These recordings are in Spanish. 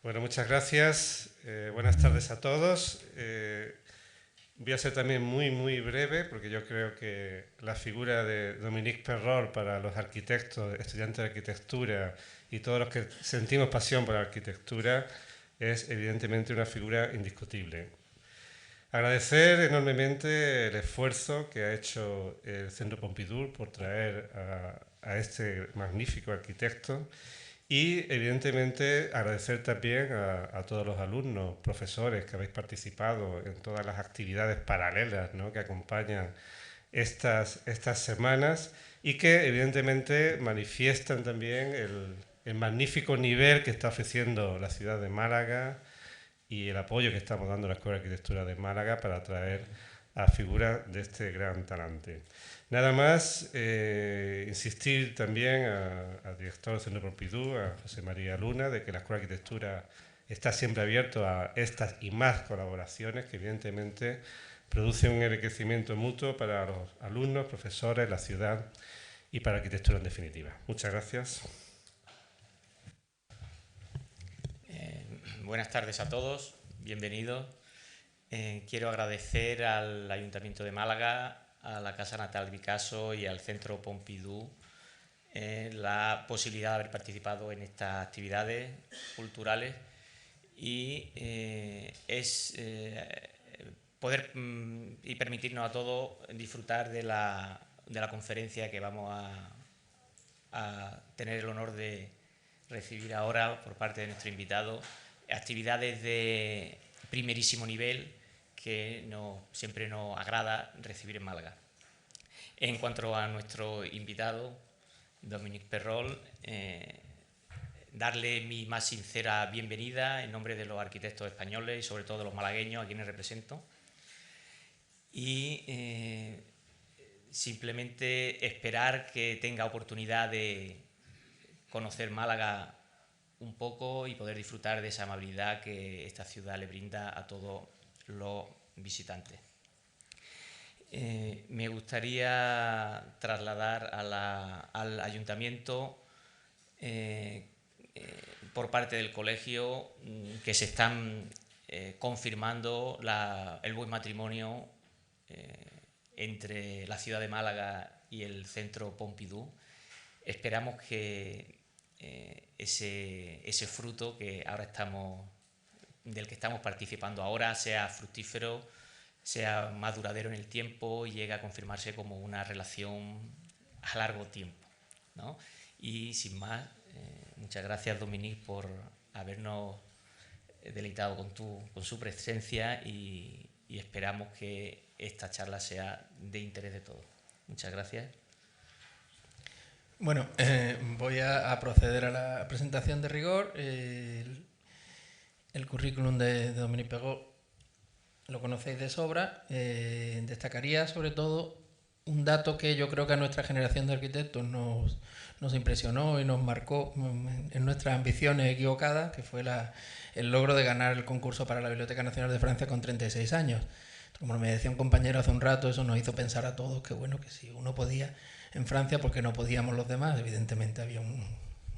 Bueno, muchas gracias. Buenas tardes a todos. Voy a ser también muy breve porque yo creo que la figura de Dominique Perrol para los arquitectos, estudiantes de arquitectura y todos los que sentimos pasión por la arquitectura es evidentemente una figura indiscutible. Agradecer enormemente el esfuerzo que ha hecho el Centro Pompidou por traer a este magnífico arquitecto. Y evidentemente agradecer también a todos los alumnos, profesores que habéis participado en todas las actividades paralelas, ¿no?, que acompañan estas semanas y que evidentemente manifiestan también el magnífico nivel que está ofreciendo la ciudad de Málaga y el apoyo que estamos dando a la Escuela de Arquitectura de Málaga para atraer a figuras de este gran talante. Nada más, insistir también al director del Centro Pompidou, a José María Luna, de que la Escuela de Arquitectura está siempre abierto a estas y más colaboraciones que evidentemente producen un enriquecimiento mutuo para los alumnos, profesores, la ciudad y para la arquitectura en definitiva. Muchas gracias. Buenas tardes a todos, bienvenidos. Quiero agradecer al Ayuntamiento de Málaga, a la Casa Natal Picasso y al Centro Pompidou la posibilidad de haber participado en estas actividades culturales y poder y permitirnos a todos disfrutar de la conferencia que vamos a tener el honor de recibir ahora por parte de nuestro invitado. Actividades de primerísimo nivel que siempre nos agrada recibir en Málaga. En cuanto a nuestro invitado, Dominique Perrol, darle mi más sincera bienvenida en nombre de los arquitectos españoles y sobre todo de los malagueños a quienes represento. Y simplemente esperar que tenga oportunidad de conocer Málaga un poco y poder disfrutar de esa amabilidad que esta ciudad le brinda a todos los visitantes. Me gustaría trasladar al ayuntamiento por parte del colegio que se están confirmando el buen matrimonio entre la ciudad de Málaga y el Centro Pompidou. Esperamos que ese fruto del que estamos participando ahora sea fructífero, sea más duradero en el tiempo y llegue a confirmarse como una relación a largo tiempo, ¿no? Y sin más, muchas gracias, Dominique, por habernos deleitado con su presencia y esperamos que esta charla sea de interés de todos. Muchas gracias. Bueno, voy a proceder a la presentación de rigor. El currículum de Dominique Perrol lo conocéis de sobra. Destacaría sobre todo un dato que yo creo que a nuestra generación de arquitectos nos impresionó y nos marcó en nuestras ambiciones equivocadas, que fue el logro de ganar el concurso para la Biblioteca Nacional de Francia con 36 años. Como me decía un compañero hace un rato, eso nos hizo pensar a todos que bueno, que si uno podía en Francia, porque no podíamos los demás. Evidentemente había un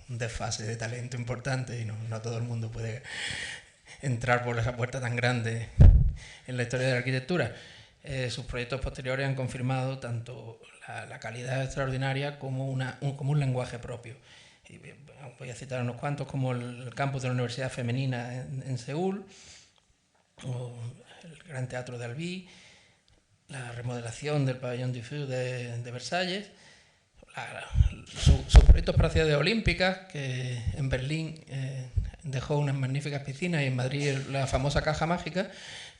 desfase de talento importante y no todo el mundo puede entrar por esa puerta tan grande en la historia de la arquitectura. Sus proyectos posteriores han confirmado tanto la calidad extraordinaria como un lenguaje propio. Y voy a citar unos cuantos, como el campus de la Universidad Femenina en Seúl, o el Gran Teatro de Albi, la remodelación del Pabellón du Feu de Versalles, sus proyectos para ciudades olímpicas, que en Berlín dejó unas magníficas piscinas y en Madrid la famosa caja mágica,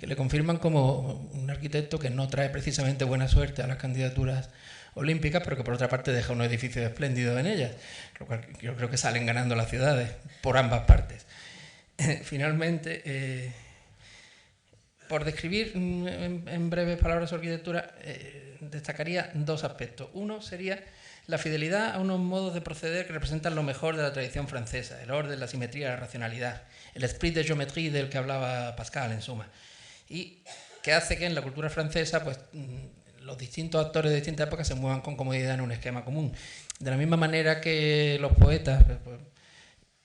que le confirman como un arquitecto que no trae precisamente buena suerte a las candidaturas olímpicas, pero que por otra parte deja unos edificios espléndidos en ellas, lo cual yo creo que salen ganando las ciudades por ambas partes. Finalmente, por describir en breves palabras su arquitectura, destacaría dos aspectos. Uno sería la fidelidad a unos modos de proceder que representan lo mejor de la tradición francesa, el orden, la simetría, la racionalidad, el esprit de géométrie del que hablaba Pascal, en suma, y que hace que en la cultura francesa pues, los distintos actores de distintas épocas se muevan con comodidad en un esquema común. De la misma manera que los poetas pues,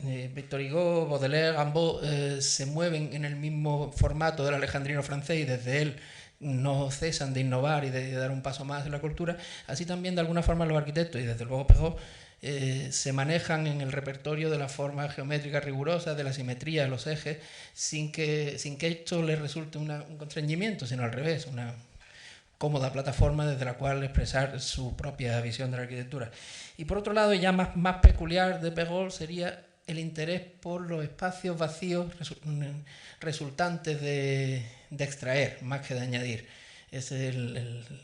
Victor Hugo, Baudelaire, ambos se mueven en el mismo formato del alejandrino francés y desde él no cesan de innovar y de dar un paso más en la cultura. Así también de alguna forma los arquitectos y desde luego Perrault se manejan en el repertorio de las formas geométricas rigurosas, de la simetría de los ejes, sin que esto les resulte un constreñimiento, sino al revés, una cómoda plataforma desde la cual expresar su propia visión de la arquitectura. Y por otro lado, ya más peculiar de Perrault sería el interés por los espacios vacíos resultantes de extraer, más que de añadir. Es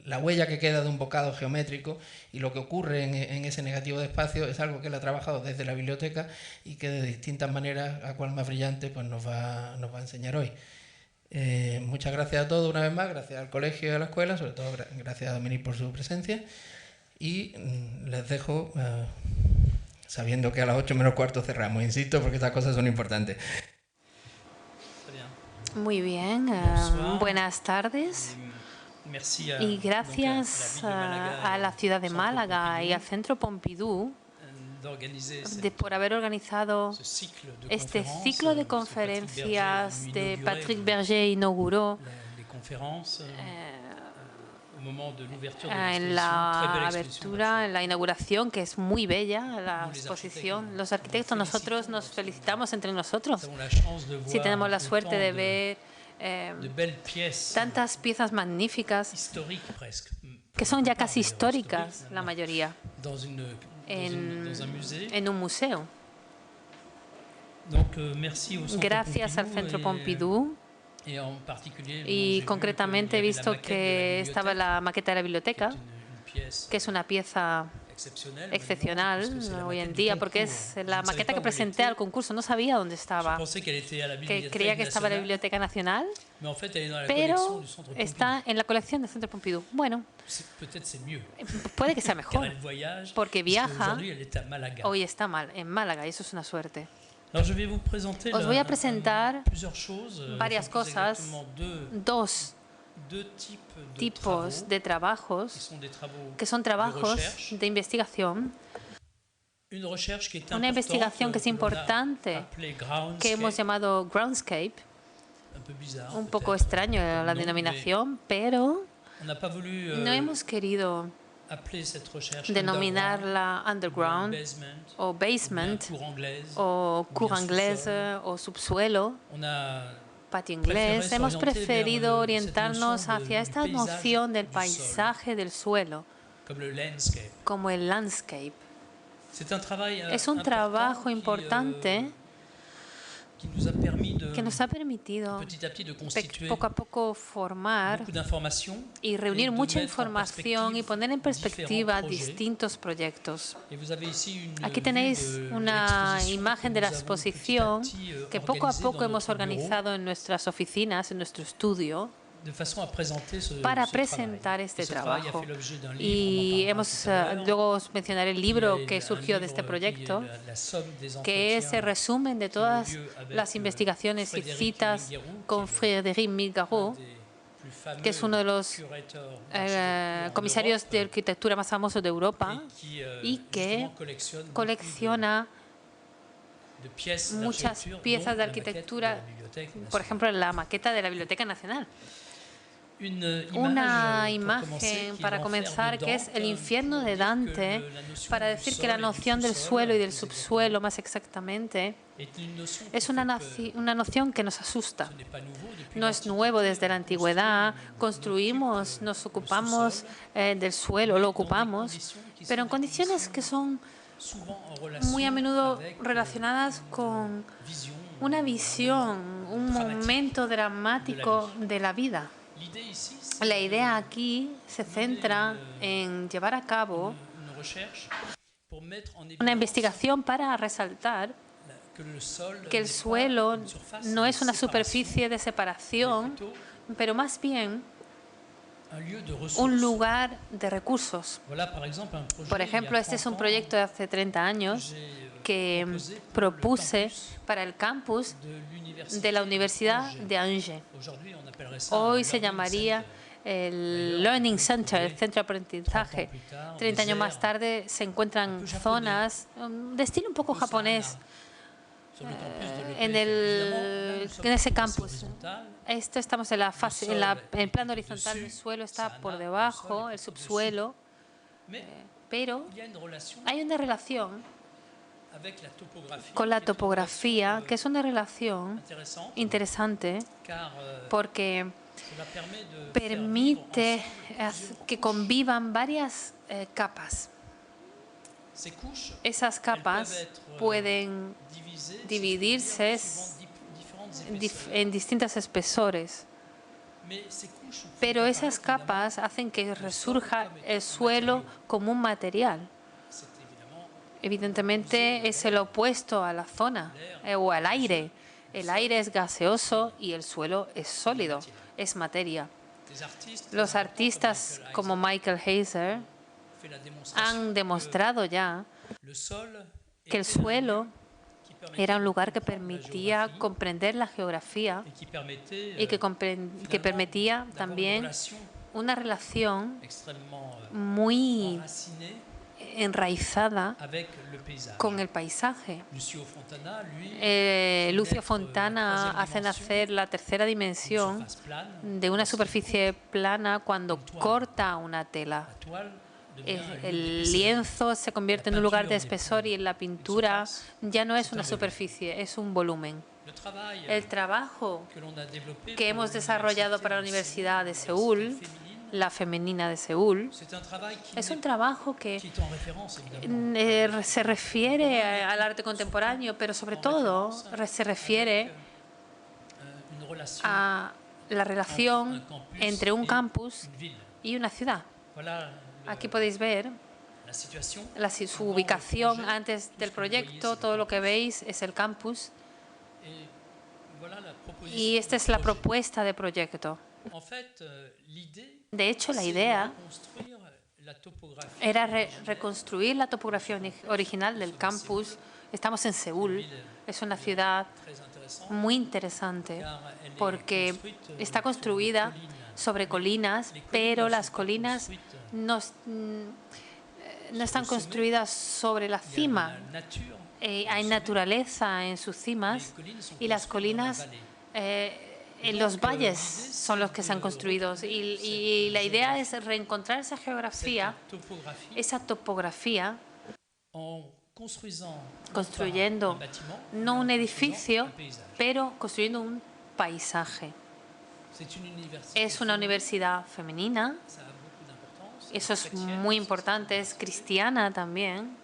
la huella que queda de un bocado geométrico, y lo que ocurre en ese negativo de espacio es algo que él ha trabajado desde la biblioteca y que de distintas maneras, a cual más brillante, pues nos va a enseñar hoy. Muchas gracias a todos una vez más, gracias al colegio y a la escuela, sobre todo gracias a Dominique por su presencia, y les dejo sabiendo que a las 8 menos cuarto cerramos, insisto, porque estas cosas son importantes. Muy bien, buenas tardes y gracias a la ciudad de Málaga y al Centro Pompidou por haber organizado este ciclo de conferencias que Patrick Berger inauguró en la abertura, en la inauguración, que es muy bella la exposición. Los arquitectos, nosotros nos felicitamos entre nosotros si tenemos la suerte de ver tantas piezas magníficas que son ya casi históricas, la mayoría, en un museo. Gracias al Centro Pompidou. Y concretamente he visto que estaba la maqueta de la biblioteca, que es una pieza excepcional hoy en día, porque es la maqueta que presenté al concurso. No sabía dónde estaba, que creía que estaba en la Biblioteca Nacional, pero está en la colección del Centro Pompidou. Bueno, puede que sea mejor, porque viaja, hoy está en Málaga, y eso es una suerte. Os voy a presentar varias cosas, dos tipos de trabajos que son trabajos de investigación. Una investigación que es importante, que hemos llamado Groundscape, un poco extraño la denominación, pero no hemos querido denominarla underground o basement o cour anglaise o subsuelo, patio inglés. Hemos preferido orientarnos hacia esta noción del paisaje del suelo, como el landscape. Es un trabajo importante que nos ha permitido poco a poco formar y reunir mucha información y poner en perspectiva distintos proyectos. Aquí tenéis una imagen de la exposición que poco a poco hemos organizado en nuestras oficinas, en nuestro estudio, para presentar este trabajo. Y luego os mencionaré el libro que surgió de este proyecto, que es el resumen de todas las investigaciones y citas con Frédéric Milles-Garreau, que es uno de los comisarios de arquitectura más famosos de Europa y que colecciona muchas piezas de arquitectura, por ejemplo, la maqueta de la Biblioteca Nacional. Una imagen para comenzar, que es el infierno de Dante, para decir que la noción del suelo y del subsuelo, más exactamente, es una noción que nos asusta. No es nuevo desde la antigüedad. Construimos, nos ocupamos del suelo, lo ocupamos, pero en condiciones que son muy a menudo relacionadas con una visión, un momento dramático de la vida. La idea aquí se centra en llevar a cabo una investigación para resaltar que el suelo no es una superficie de separación, pero más bien un lugar de recursos. Por ejemplo, este es un proyecto de hace 30 años que propuse para el campus de la Universidad de Angers. Hoy se llamaría el Learning Center, el centro de aprendizaje. 30 años más tarde se encuentran zonas de estilo un poco japonés, en ese campus. Estamos en la fase, en el plano horizontal, el suelo está por debajo, el subsuelo, pero hay una relación con la topografía, que es una relación interesante porque permite que convivan varias capas. Esas capas pueden dividirse en distintos espesores, pero esas capas hacen que resurja el suelo como un material. Evidentemente es el opuesto a la zona o al aire. El aire es gaseoso y el suelo es sólido, es materia. Los artistas como Michael Heiser han demostrado ya que el suelo era un lugar que permitía comprender la geografía y que permitía también una relación muy enraizada con el paisaje. Lucio Fontana hace nacer la tercera dimensión de una superficie plana cuando corta una tela. El lienzo se convierte en un lugar de espesor y en la pintura ya no es una superficie, es un volumen. El trabajo que hemos desarrollado para la Universidad de Seúl, la femenina de Seúl, es un trabajo que se refiere al arte contemporáneo, pero sobre todo se refiere a la relación entre un campus y una ciudad. Aquí podéis ver su ubicación antes del proyecto. Todo lo que veis es el campus. Y esta es la propuesta de proyecto. De hecho, la idea era reconstruir la topografía original del campus. Estamos en Seúl. Es una ciudad muy interesante porque está construida sobre colinas, pero las colinas no están construidas sobre la cima. Hay naturaleza en sus cimas y las colinas en los valles son los que se han construido. Y la idea es reencontrar esa geografía, esa topografía, construyendo no un edificio, pero construyendo un paisaje. Es una universidad femenina. Eso es muy importante, es cristiana también.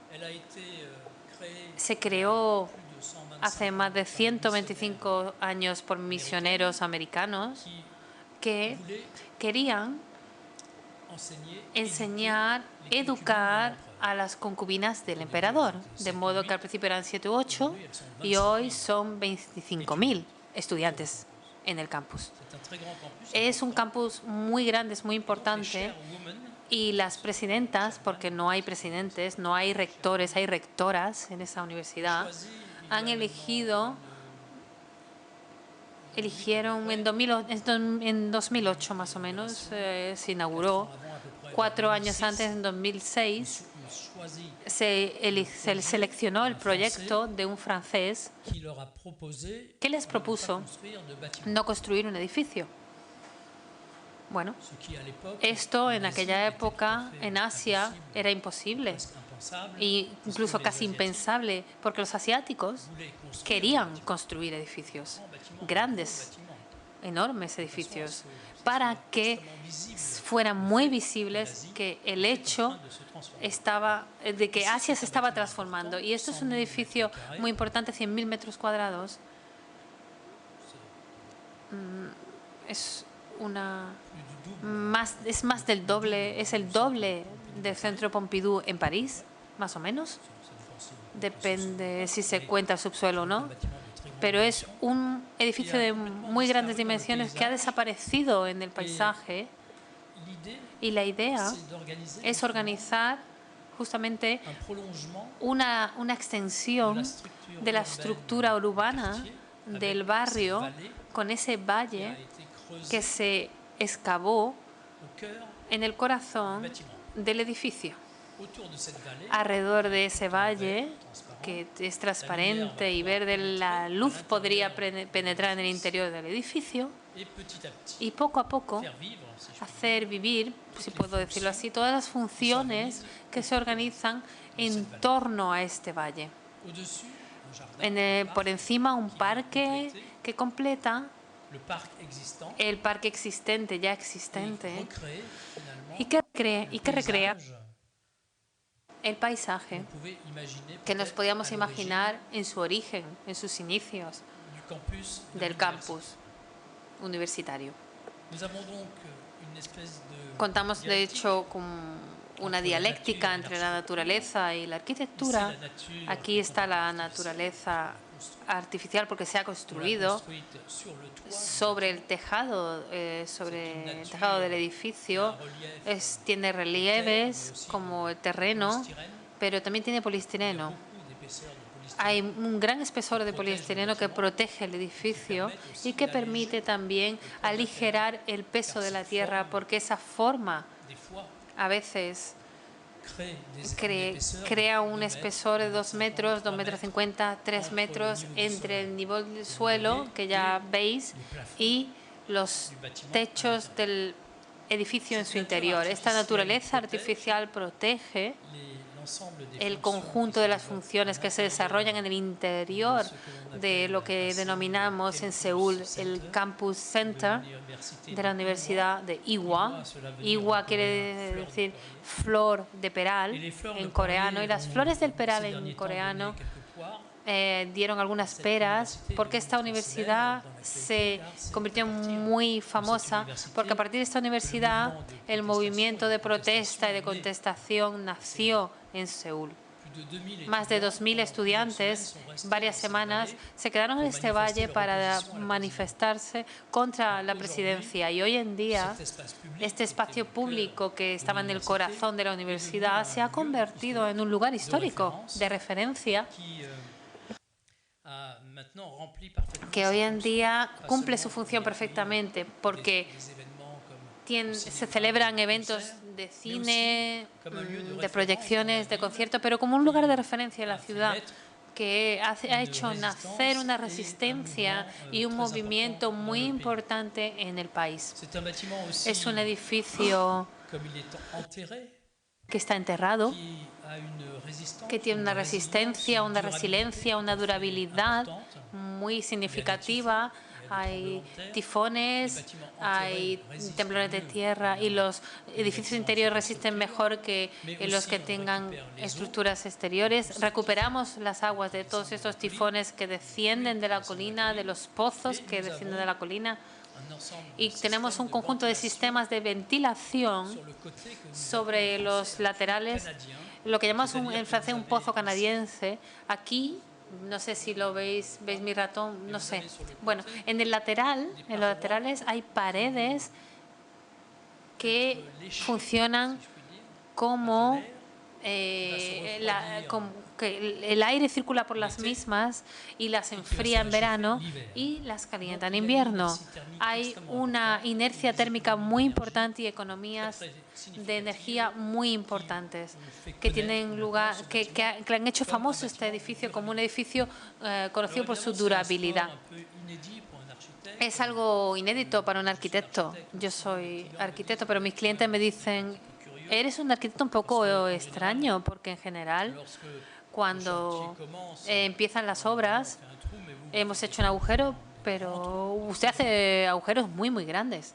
Se creó hace más de 125 años por misioneros americanos que querían enseñar, educar a las concubinas del emperador, de modo que al principio eran 7 u 8 y hoy son 25.000 estudiantes en el campus. Es un campus muy grande, es muy importante. Y las presidentas, porque no hay presidentes, no hay rectores, hay rectoras en esa universidad, eligieron en 2008 más o menos, se inauguró. 4 años antes, en 2006, se seleccionó el proyecto de un francés que les propuso no construir un edificio. Bueno, esto en aquella época en Asia era imposible e incluso casi impensable porque los asiáticos querían construir edificios, grandes, enormes edificios, para que fueran muy visibles que el hecho de que Asia se estaba transformando. Y esto es un edificio muy importante, 100.000 metros cuadrados. Es más del doble, es el doble del Centro Pompidou en París, más o menos. Depende si se cuenta el subsuelo o no. Pero es un edificio de muy grandes dimensiones que ha desaparecido en el paisaje. Y la idea es organizar justamente una extensión de la estructura urbana del barrio con ese valle que se excavó en el corazón del edificio. alrededor de ese valle, que es transparente y verde, la luz podría penetrar en el interior del edificio y poco a poco hacer vivir, si puedo decirlo así, todas las funciones que se organizan en torno a este valle. Por encima un parque que completa el parque existente, ya existente, y que recrea el paisaje que nos podíamos imaginar en su origen, en sus inicios del campus universitario. Contamos, de hecho, con una dialéctica entre la naturaleza y la arquitectura. Aquí está la naturaleza artificial porque se ha construido sobre el tejado del edificio. Tiene relieves como el terreno, pero también tiene poliestireno. Hay un gran espesor de poliestireno que protege el edificio y que permite también aligerar el peso de la tierra, porque esa forma a veces crea un espesor de 2 metros, 2,50 metros, 3 metros entre el nivel del suelo, que ya veis, y los techos del edificio en su interior. Esta naturaleza artificial protege el conjunto de las funciones que se desarrollan en el interior de lo que denominamos en Seúl el Campus Center de la Universidad de Ewha. Ewha quiere decir flor de peral en coreano, y las flores del peral en coreano dieron algunas peras porque esta universidad se convirtió muy famosa, porque a partir de esta universidad el movimiento de protesta y de contestación nació en Seúl. Más de 2.000 estudiantes, varias semanas, se quedaron en este valle para manifestarse contra la presidencia. Y hoy en día, este espacio público que estaba en el corazón de la universidad se ha convertido en un lugar histórico de referencia que hoy en día cumple su función perfectamente, porque se celebran eventos de cine, de proyecciones, de conciertos, pero como un lugar de referencia en la ciudad que ha hecho nacer una resistencia y un movimiento muy importante en el país. Es un edificio que está enterrado, que tiene una resistencia, una resiliencia, una durabilidad muy significativa. Hay tifones, hay temblores de tierra, y los edificios interiores resisten mejor que los que tengan estructuras exteriores. Recuperamos las aguas de todos estos tifones que descienden de la colina, de los pozos que descienden de la colina. Y tenemos un conjunto de sistemas de ventilación sobre los laterales, lo que llamamos en francés un pozo canadiense. Aquí, no sé si lo veis mi ratón, no sé. Bueno, en los laterales hay paredes que funcionan como que el aire circula por las mismas y las enfría en verano y las calienta en invierno. Hay una inercia térmica muy importante y economías de energía muy importantes que tienen lugar, que han hecho famoso este edificio como un edificio conocido por su durabilidad. Es algo inédito para un arquitecto. Yo soy arquitecto, pero mis clientes me dicen: eres un arquitecto un poco extraño, porque en general, cuando empiezan las obras, hemos hecho un agujero, pero usted hace agujeros muy, muy grandes.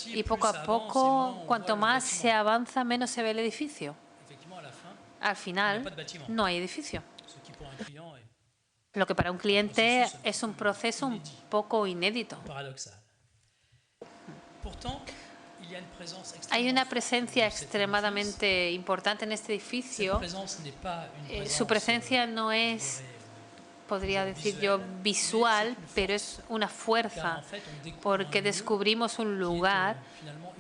Y poco a poco, cuanto más se avanza, menos se ve el edificio. Al final, no hay edificio. Lo que para un cliente es un proceso un poco inédito. Hay una presencia extremadamente importante en este edificio. Su presencia no es, podría decir yo, visual, pero es una fuerza, porque descubrimos un lugar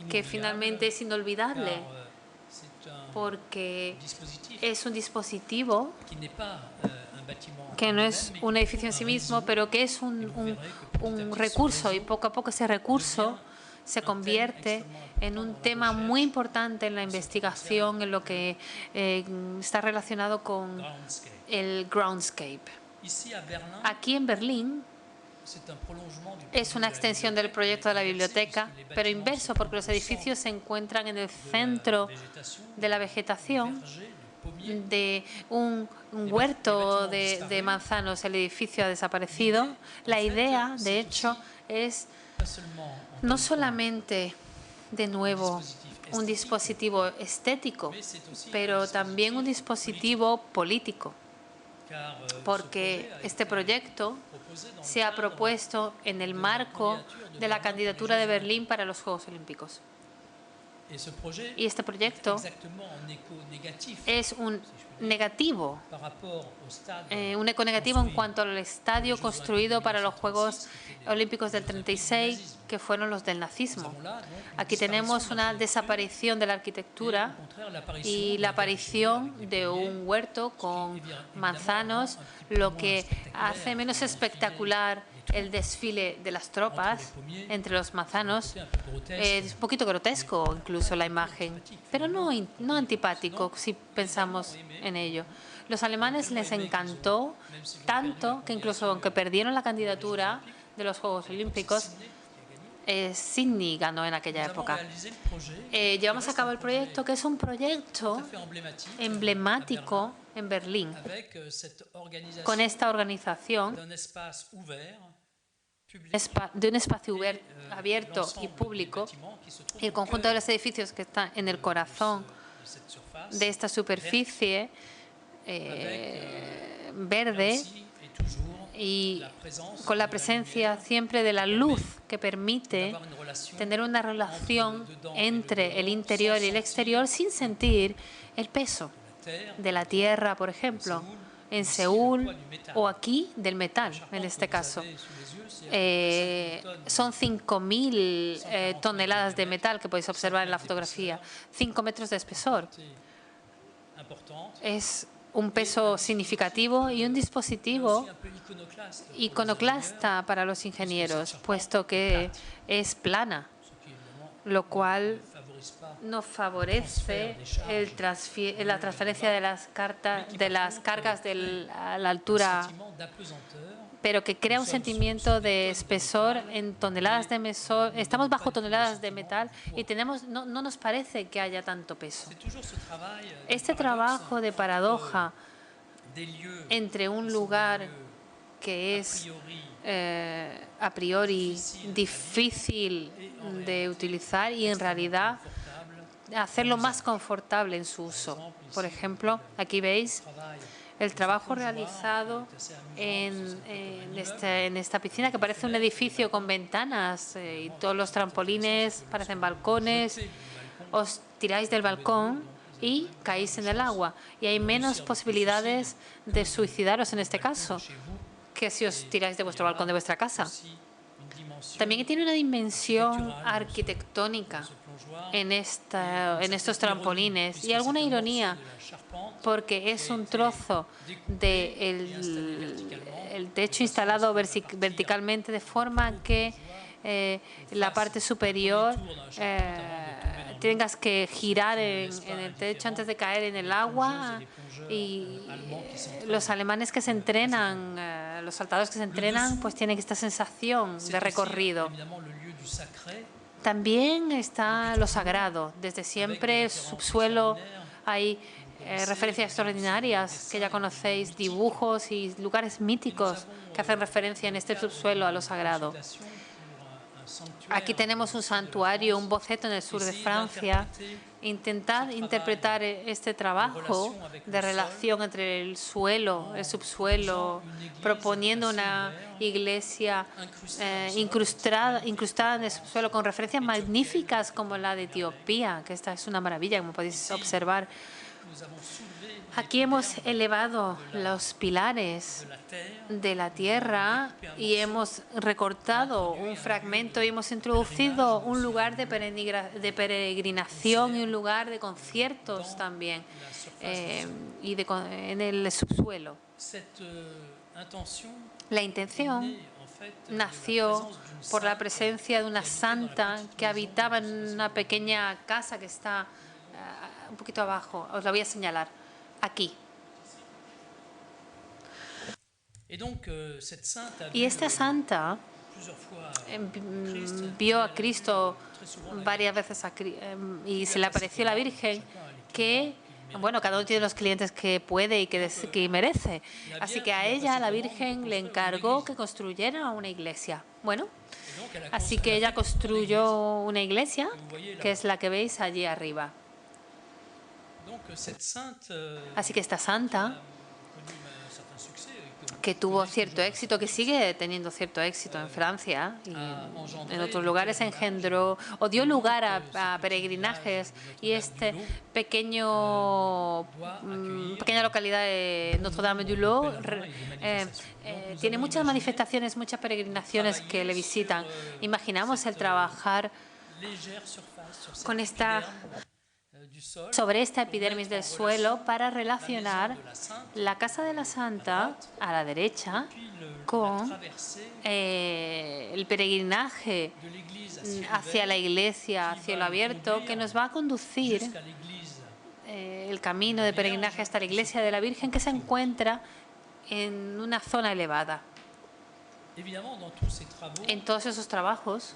que finalmente es inolvidable, porque es un dispositivo que no es un edificio en sí mismo, pero que es un recurso, y poco a poco ese recurso se convierte en un tema muy importante en la investigación, en lo que está relacionado con el groundscape. Aquí en Berlín es una extensión del proyecto de la biblioteca, pero inverso, porque los edificios se encuentran en el centro de la vegetación de un huerto de manzanos. El edificio ha desaparecido. La idea, de hecho, es no solamente, de nuevo, un dispositivo estético, pero también un dispositivo político, porque este proyecto se ha propuesto en el marco de la candidatura de Berlín para los Juegos Olímpicos. Y este proyecto es un negativo, un eco negativo en cuanto al estadio construido para los Juegos Olímpicos del 36, que fueron los del nazismo. Aquí tenemos una desaparición de la arquitectura y la aparición de un huerto con manzanos, lo que hace menos espectacular el desfile de las tropas entre los manzanos. Es un poquito grotesco incluso la imagen, pero no antipático si pensamos en ello. Los alemanes les encantó tanto que incluso aunque perdieron la candidatura de los Juegos Olímpicos, Sydney ganó en aquella época. Llevamos a cabo el proyecto, que es un proyecto emblemático en Berlín, con esta organización de un espacio abierto y público, y el conjunto de los edificios que están en el corazón de esta superficie verde, y con la presencia siempre de la luz, que permite tener una relación entre el interior y el exterior sin sentir el peso de la tierra, por ejemplo, en Seúl, o aquí del metal, en este caso. Son 5.000 toneladas de metal que podéis observar en la fotografía, 5 metros de espesor. Es un peso significativo y un dispositivo iconoclasta para los ingenieros, puesto que es plana, lo cual no favorece la transferencia de las cargas a la altura, pero que crea un sentimiento de espesor en toneladas de metal. Estamos bajo toneladas de metal y no nos parece que haya tanto peso. Este trabajo de paradoja entre un lugar que es a priori difícil de utilizar y en realidad hacerlo más confortable en su uso. Por ejemplo, aquí veis el trabajo realizado en esta piscina, que parece un edificio con ventanas y todos los trampolines parecen balcones. Os tiráis del balcón y caéis en el agua, y hay menos posibilidades de suicidaros en este caso que si os tiráis de vuestro balcón de vuestra casa. También tiene una dimensión arquitectónica en estos trampolines, y alguna ironía, porque es un trozo del techo instalado verticalmente, de forma que la parte superior tengas que girar en el techo antes de caer en el agua. Y los alemanes que se entrenan, los saltadores que se entrenan, pues tienen esta sensación de recorrido. También está lo sagrado. Desde siempre, subsuelo, hay referencias extraordinarias que ya conocéis, dibujos y lugares míticos que hacen referencia en este subsuelo a lo sagrado. Aquí tenemos un santuario, un boceto en el sur de Francia. Intentad interpretar este trabajo de relación entre el suelo, el subsuelo, proponiendo una iglesia incrustada en el subsuelo con referencias magníficas como la de Etiopía, que esta es una maravilla, como podéis observar. Aquí hemos elevado los pilares de la tierra y hemos recortado un fragmento y hemos introducido un lugar de peregrinación y un lugar de conciertos también en el subsuelo. La intención nació por la presencia de una santa que habitaba en una pequeña casa que está un poquito abajo. Os la voy a señalar aquí. Y esta santa vio a Cristo varias veces y se le apareció la Virgen que, bueno, cada uno tiene los clientes que puede y que merece. Así que a ella la Virgen le encargó que construyera una iglesia. Bueno, así que ella construyó una iglesia, que es la que veis allí arriba. Así que esta santa, que tuvo cierto éxito, que sigue teniendo cierto éxito en Francia y en otros lugares, engendró o dio lugar a peregrinajes, y pequeña localidad de Notre-Dame-du-Lot tiene muchas manifestaciones, muchas peregrinaciones que le visitan. Imaginamos el trabajar con sobre esta epidermis del suelo para relacionar la casa de la santa a la derecha con el peregrinaje hacia la iglesia, a cielo abierto, que nos va a conducir el camino de peregrinaje hasta la iglesia de la Virgen, que se encuentra en una zona elevada. En todos esos trabajos,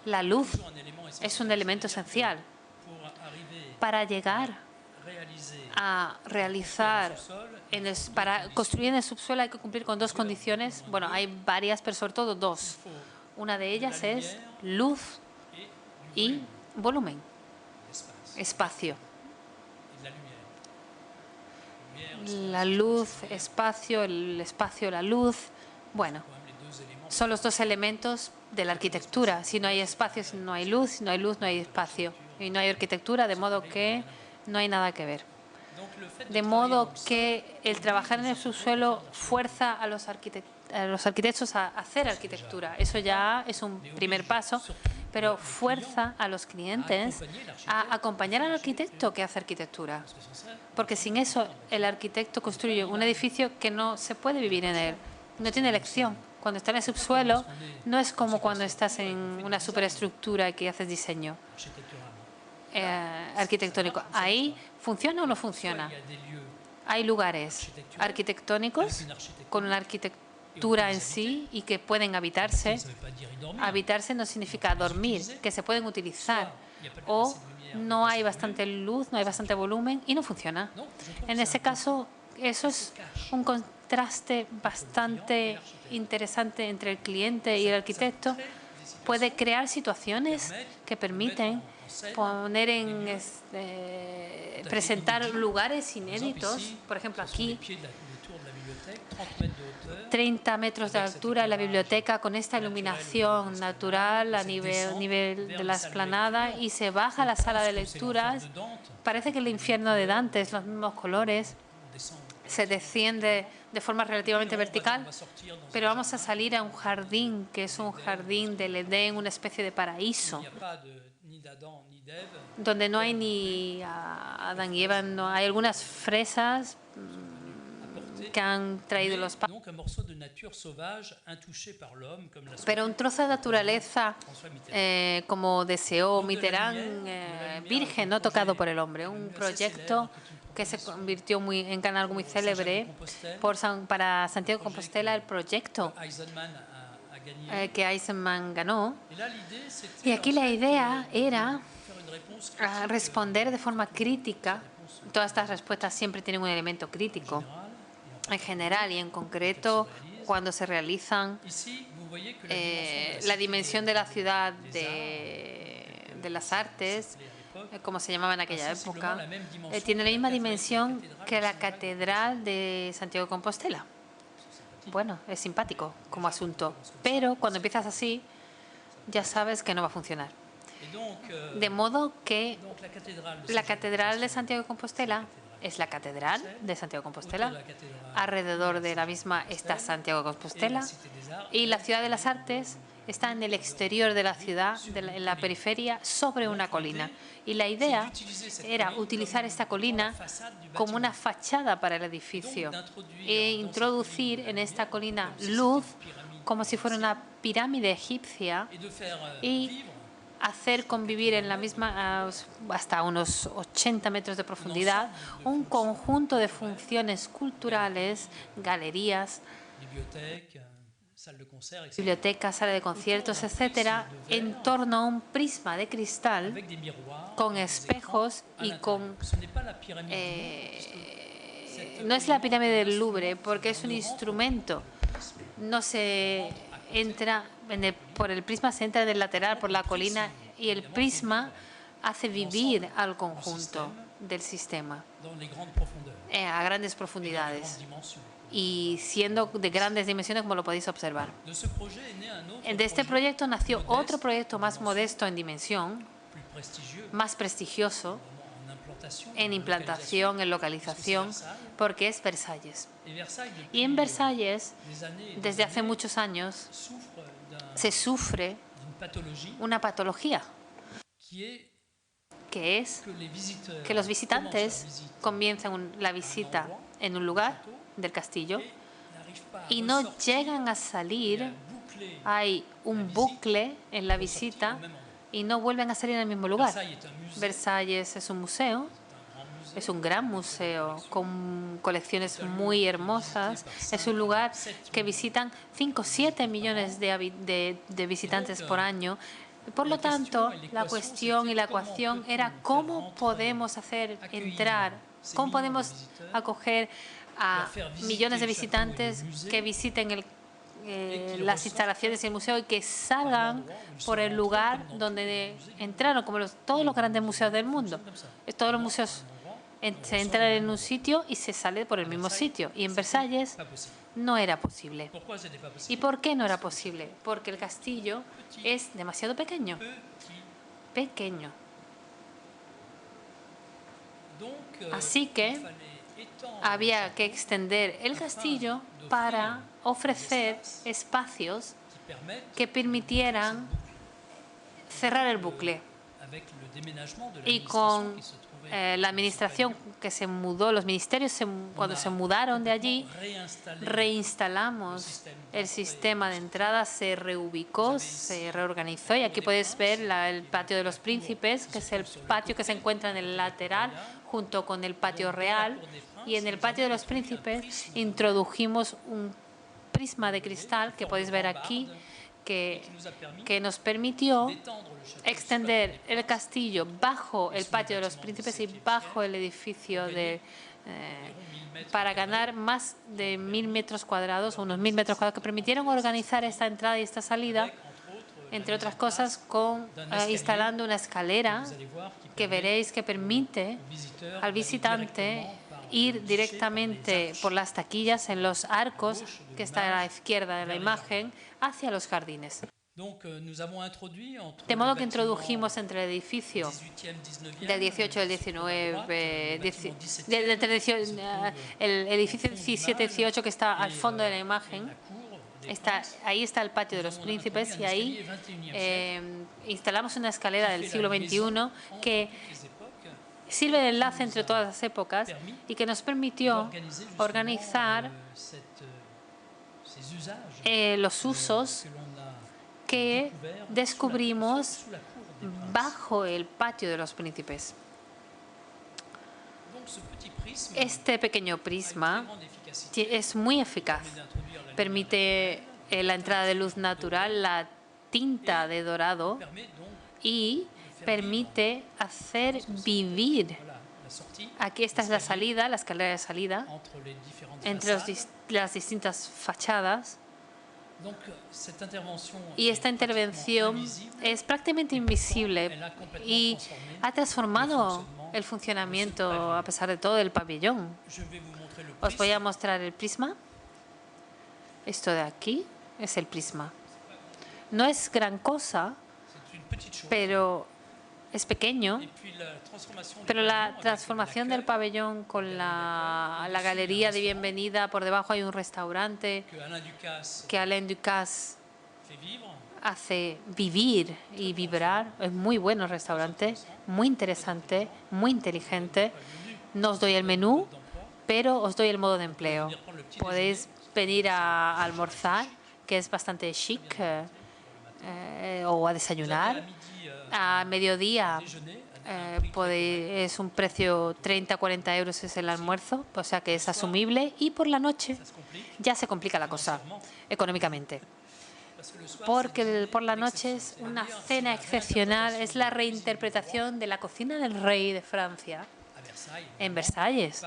la luz es un elemento esencial. Para llegar a realizar, para construir en el subsuelo hay que cumplir con dos condiciones. Bueno, hay varias, pero sobre todo dos. Una de ellas es luz y volumen, espacio. La luz, espacio, el espacio, la luz. Bueno, son los dos elementos de la arquitectura. Si no hay espacio, si no hay luz, si no hay luz, no hay espacio. Y no hay arquitectura, de modo que no hay nada que ver. De modo que el trabajar en el subsuelo fuerza a los arquitectos a hacer arquitectura. Eso ya es un primer paso, pero fuerza a los clientes a acompañar al arquitecto que hace arquitectura. Porque sin eso el arquitecto construye un edificio que no se puede vivir en él. No tiene elección. Cuando está en el subsuelo no es como cuando estás en una superestructura que haces diseño arquitectónico. ¿Ahí funciona o no funciona? Hay lugares arquitectónicos con una arquitectura en sí y que pueden habitarse. Habitarse no significa dormir, que se pueden utilizar. O no hay bastante luz, no hay bastante volumen y no funciona. En ese caso, eso es un contraste bastante interesante entre el cliente y el arquitecto. Puede crear situaciones que permiten presentar lugares inéditos. Por ejemplo, aquí, 30 metros de altura en la biblioteca con esta iluminación natural a nivel de la explanada, y se baja a la sala de lecturas. Parece que el infierno de Dante es los mismos colores. Se desciende de forma relativamente vertical, pero vamos a salir a un jardín que es un jardín del Edén, una especie de paraíso, donde no hay ni Adán y Eva, no hay algunas fresas que han traído los padres. Pero un trozo de naturaleza, como deseó Mitterrand, virgen, no tocado por el hombre. Un proyecto que se convirtió en algo muy célebre para Santiago de Compostela, el proyecto que Eisenman ganó. Y aquí la idea era responder de forma crítica. Todas estas respuestas siempre tienen un elemento crítico, en general y en concreto cuando se realizan. La dimensión de la ciudad de las artes, como se llamaba en aquella época, tiene la misma dimensión que la Catedral de Santiago de Compostela. Bueno, es simpático como asunto, pero cuando empiezas así, ya sabes que no va a funcionar. De modo que la Catedral de Santiago de Compostela es la Catedral de Santiago de Compostela. Alrededor de la misma está Santiago de Compostela. Y la Ciudad de las Artes está en el exterior de la ciudad, en la periferia, sobre una colina. Y la idea era utilizar esta colina como una fachada para el edificio e introducir en esta colina luz como si fuera una pirámide egipcia y hacer convivir en la misma, hasta unos 80 metros de profundidad, un conjunto de funciones culturales, galerías, bibliotecas, sala de conciertos, etcétera, en torno a un prisma de cristal con espejos y con... no es la pirámide del Louvre, porque es un instrumento. No se entra por el prisma, se entra del lateral, por la colina, y el prisma hace vivir al conjunto del sistema a grandes profundidades y siendo de grandes dimensiones, como lo podéis observar. De este proyecto nació otro proyecto más modesto en dimensión, más prestigioso en implantación, en localización, porque es Versalles. Y en Versalles, desde hace muchos años, se sufre una patología, que es que los visitantes comienzan la visita en un lugar del castillo y no llegan a salir. Hay un bucle en la visita y no vuelven a salir en el mismo lugar. Versalles es un museo, es un gran museo con colecciones muy hermosas. Es un lugar que visitan 5 o 7 millones de visitantes por año. Por lo tanto, la cuestión y la ecuación era cómo podemos hacer entrar, cómo podemos acoger a millones de visitantes que visiten las instalaciones del museo y que salgan por el lugar donde entraron, como todos los grandes museos del mundo. Todos los museos se entra en un sitio y se sale por el mismo sitio. Y en Versalles no era posible. ¿Y por qué no era posible? Porque el castillo es demasiado pequeño. Pequeño. Así que había que extender el castillo para ofrecer espacios que permitieran cerrar el bucle. Y con la administración que se mudó, los ministerios cuando se mudaron de allí, reinstalamos el sistema de entrada, se reubicó, se reorganizó y aquí puedes ver el patio de los príncipes, que es el patio que se encuentra en el lateral junto con el patio real, y en el patio de los príncipes introdujimos un prisma de cristal que podéis ver aquí, que nos permitió extender el castillo bajo el patio de los príncipes y bajo el edificio para ganar más de 1.000 metros cuadrados, o unos 1.000 metros cuadrados, que permitieron organizar esta entrada y esta salida, entre otras cosas, instalando una escalera que veréis que permite al visitante ir directamente por las taquillas en los arcos que está a la izquierda de la imagen hacia los jardines. De modo que introdujimos entre el edificio del 18 y el 19, el edificio 17-18 que está al fondo de la imagen. Ahí está el patio de los príncipes y ahí instalamos una escalera del siglo XXI que sirve de enlace entre todas las épocas y que nos permitió organizar los usos que descubrimos bajo el patio de los príncipes. Este pequeño prisma es muy eficaz. Permite la entrada de luz natural, la tinta de dorado y permite hacer vivir. Aquí esta es la salida, la escalera de salida, entre las distintas fachadas. Y esta intervención es prácticamente invisible y ha transformado el funcionamiento, a pesar de todo, del pabellón. Os voy a mostrar el prisma. Esto de aquí es el prisma. No es gran cosa, pero es pequeño. Pero la transformación del pabellón con la galería de bienvenida, por debajo hay un restaurante que Alain Ducasse hace vivir y vibrar. Es muy bueno el restaurante, muy interesante, muy inteligente. No os doy el menú, pero os doy el modo de empleo. Podéis venir a almorzar, que es bastante chic, o a desayunar. A mediodía es un precio 30-40 euros es el almuerzo, o sea que es asumible. Y por la noche ya se complica la cosa económicamente. Porque por la noche es una cena excepcional, es la reinterpretación de la cocina del rey de Francia en Versalles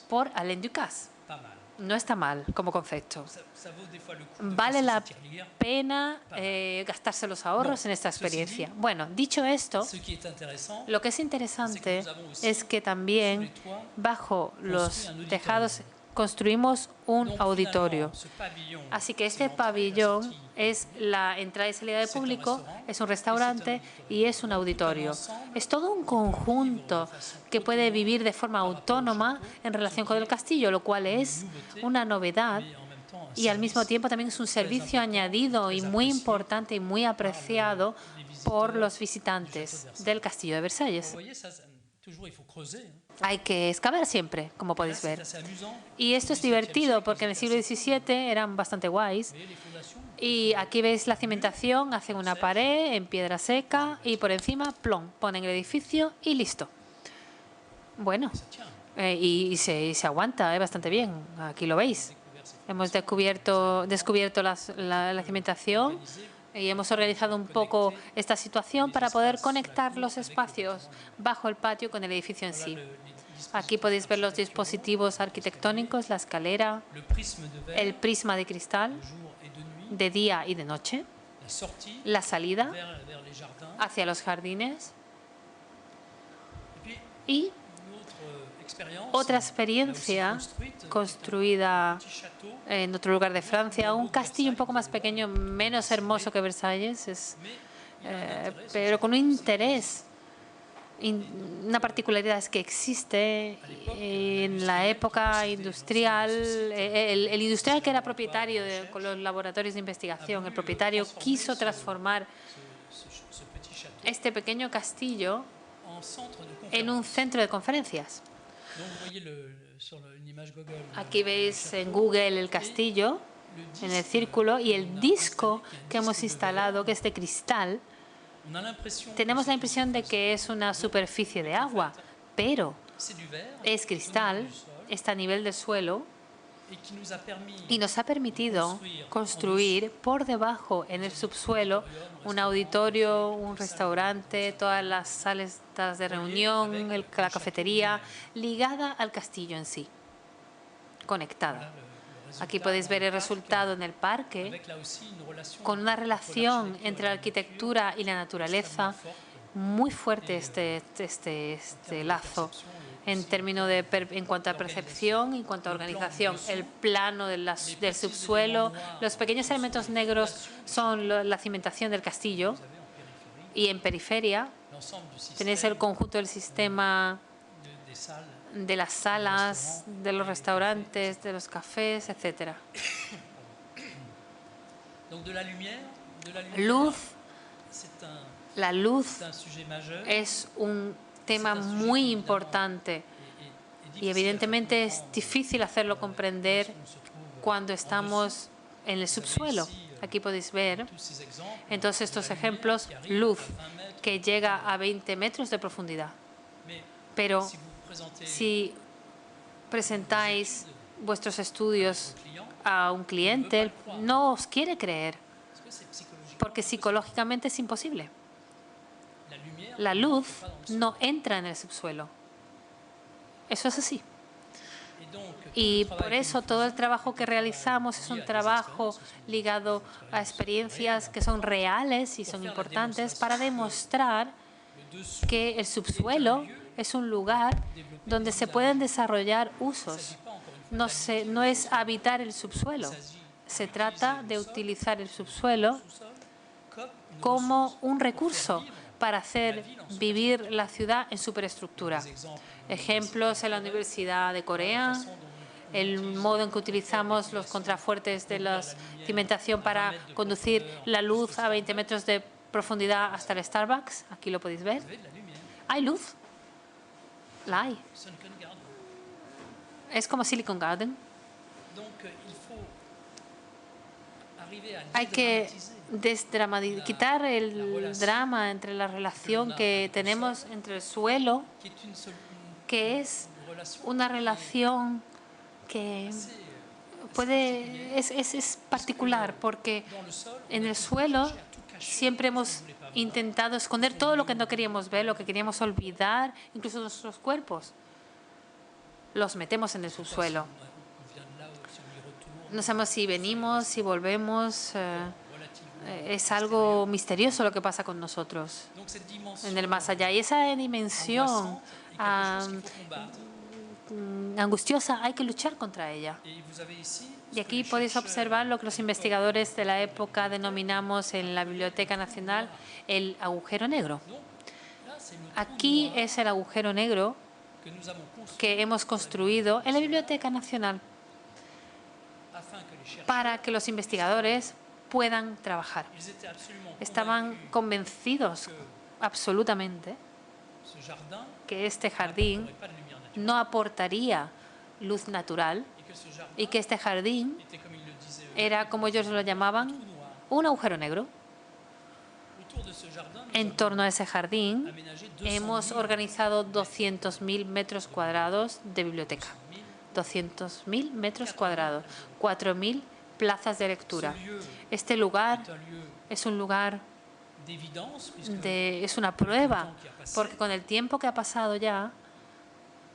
por Alain Ducasse. No está mal como concepto. Vale la pena gastarse los ahorros en esta experiencia. Bueno, dicho esto, lo que es interesante es que también bajo los tejados construimos un auditorio. Así que este pabellón es la entrada y salida del público, es un restaurante y es un auditorio. Es todo un conjunto que puede vivir de forma autónoma en relación con el castillo, lo cual es una novedad y al mismo tiempo también es un servicio añadido y muy importante y muy apreciado por los visitantes del castillo de Versalles. Hay que excavar siempre, como podéis ver. Y esto es divertido porque en el siglo XVII eran bastante guays. Y aquí veis la cimentación, hacen una pared en piedra seca y por encima, plom, ponen el edificio y listo. Bueno, y se aguanta bastante bien. Aquí lo veis. Hemos descubierto la cimentación y hemos organizado un poco esta situación para poder conectar los espacios bajo el patio con el edificio en sí. Aquí podéis ver los dispositivos arquitectónicos, la escalera, el prisma de cristal de día y de noche, la salida hacia los jardines y otra experiencia construida en otro lugar de Francia, un castillo un poco más pequeño, menos hermoso que Versalles, pero con un interés. Una particularidad es que existe en la época industrial, el industrial que era propietario de los laboratorios de investigación, el propietario quiso transformar este pequeño castillo en un centro de conferencias. Aquí veis en Google el castillo, en el círculo, y el disco que hemos instalado, que es de cristal. Tenemos la impresión de que es una superficie de agua, pero es cristal, está a nivel del suelo y nos ha permitido construir por debajo, en el subsuelo, un auditorio, un restaurante, todas las salas de reunión, la cafetería, ligada al castillo en sí, conectada. Aquí podéis ver el resultado en el parque, con una relación entre la arquitectura y la naturaleza muy fuerte este lazo en cuanto a percepción y en cuanto a organización. El plano del subsuelo, los pequeños elementos negros son la cimentación del castillo y en periferia tenéis el conjunto del sistema de las salas, de los restaurantes, de los cafés, etc. Luz. La luz es un tema muy importante y evidentemente es difícil hacerlo comprender cuando estamos en el subsuelo. Aquí podéis ver en todos estos ejemplos luz que llega a 20 metros de profundidad. Pero si presentáis vuestros estudios a un cliente, no os quiere creer, porque psicológicamente es imposible. La luz no entra en el subsuelo. Eso es así. Y por eso todo el trabajo que realizamos es un trabajo ligado a experiencias que son reales y son importantes para demostrar que el subsuelo es un lugar donde se pueden desarrollar usos. No es habitar el subsuelo. Se trata de utilizar el subsuelo como un recurso para hacer vivir la ciudad en superestructura. Ejemplos en la Universidad de Corea, el modo en que utilizamos los contrafuertes de la cimentación para conducir la luz a 20 metros de profundidad hasta el Starbucks. Aquí lo podéis ver. ¿Hay luz? La hay. Es como Silicon Garden. hay que quitar el drama entre la relación que tenemos entre el suelo, que es una relación que es particular, porque en el suelo siempre hemos intentado esconder todo lo que no queríamos ver, lo que queríamos olvidar, incluso nuestros cuerpos. Los metemos en el subsuelo. No sabemos si venimos, si volvemos. Es algo misterioso lo que pasa con nosotros en el más allá. Y esa dimensión angustiosa hay que luchar contra ella. Y aquí podéis observar lo que los investigadores de la época denominamos en la Biblioteca Nacional el agujero negro. Aquí es el agujero negro que hemos construido en la Biblioteca Nacional para que los investigadores puedan trabajar. Estaban convencidos absolutamente que este jardín no aportaría luz natural y que este jardín era, como ellos lo llamaban, un agujero negro. En torno a ese jardín hemos organizado 200.000 metros cuadrados de biblioteca. 200.000 metros cuadrados, 4.000 plazas de lectura. Este lugar es un lugar es una prueba, porque con el tiempo que ha pasado ya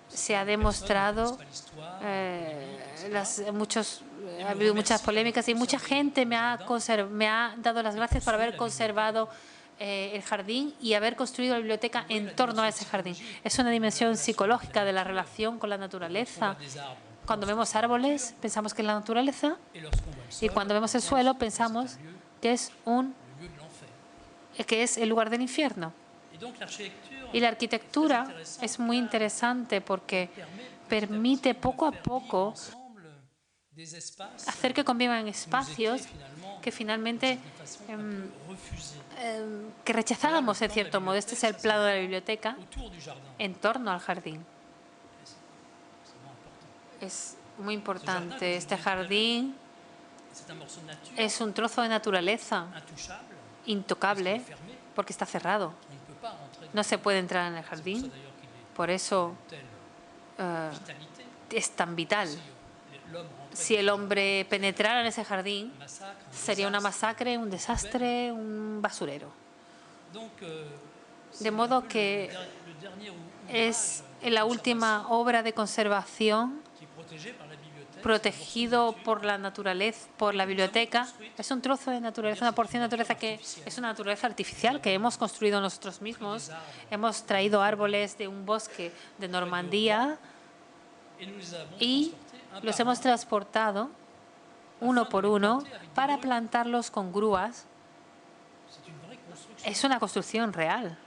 se ha demostrado, ha habido muchas polémicas y mucha gente me ha dado las gracias por haber conservado el jardín y haber construido la biblioteca en torno a ese jardín. Es una dimensión psicológica de la relación con la naturaleza. Cuando vemos árboles, pensamos que es la naturaleza, y cuando vemos el suelo, pensamos que es el lugar del infierno. Y la arquitectura es muy interesante porque permite poco a poco hacer que convivan espacios que finalmente que rechazábamos en cierto modo. Este es el plano de la biblioteca en torno al jardín. Es muy importante. Este jardín es un trozo de naturaleza intocable porque está cerrado. No se puede entrar en el jardín. Por eso es tan vital. Si el hombre penetrara en ese jardín, sería una masacre, un desastre, un basurero. De modo que es la última obra de conservación protegido por la naturaleza, por la biblioteca. Es un trozo de naturaleza, una porción de naturaleza que es una naturaleza artificial que hemos construido nosotros mismos. Hemos traído árboles de un bosque de Normandía y los hemos transportado uno por uno para plantarlos con grúas. Es una construcción real.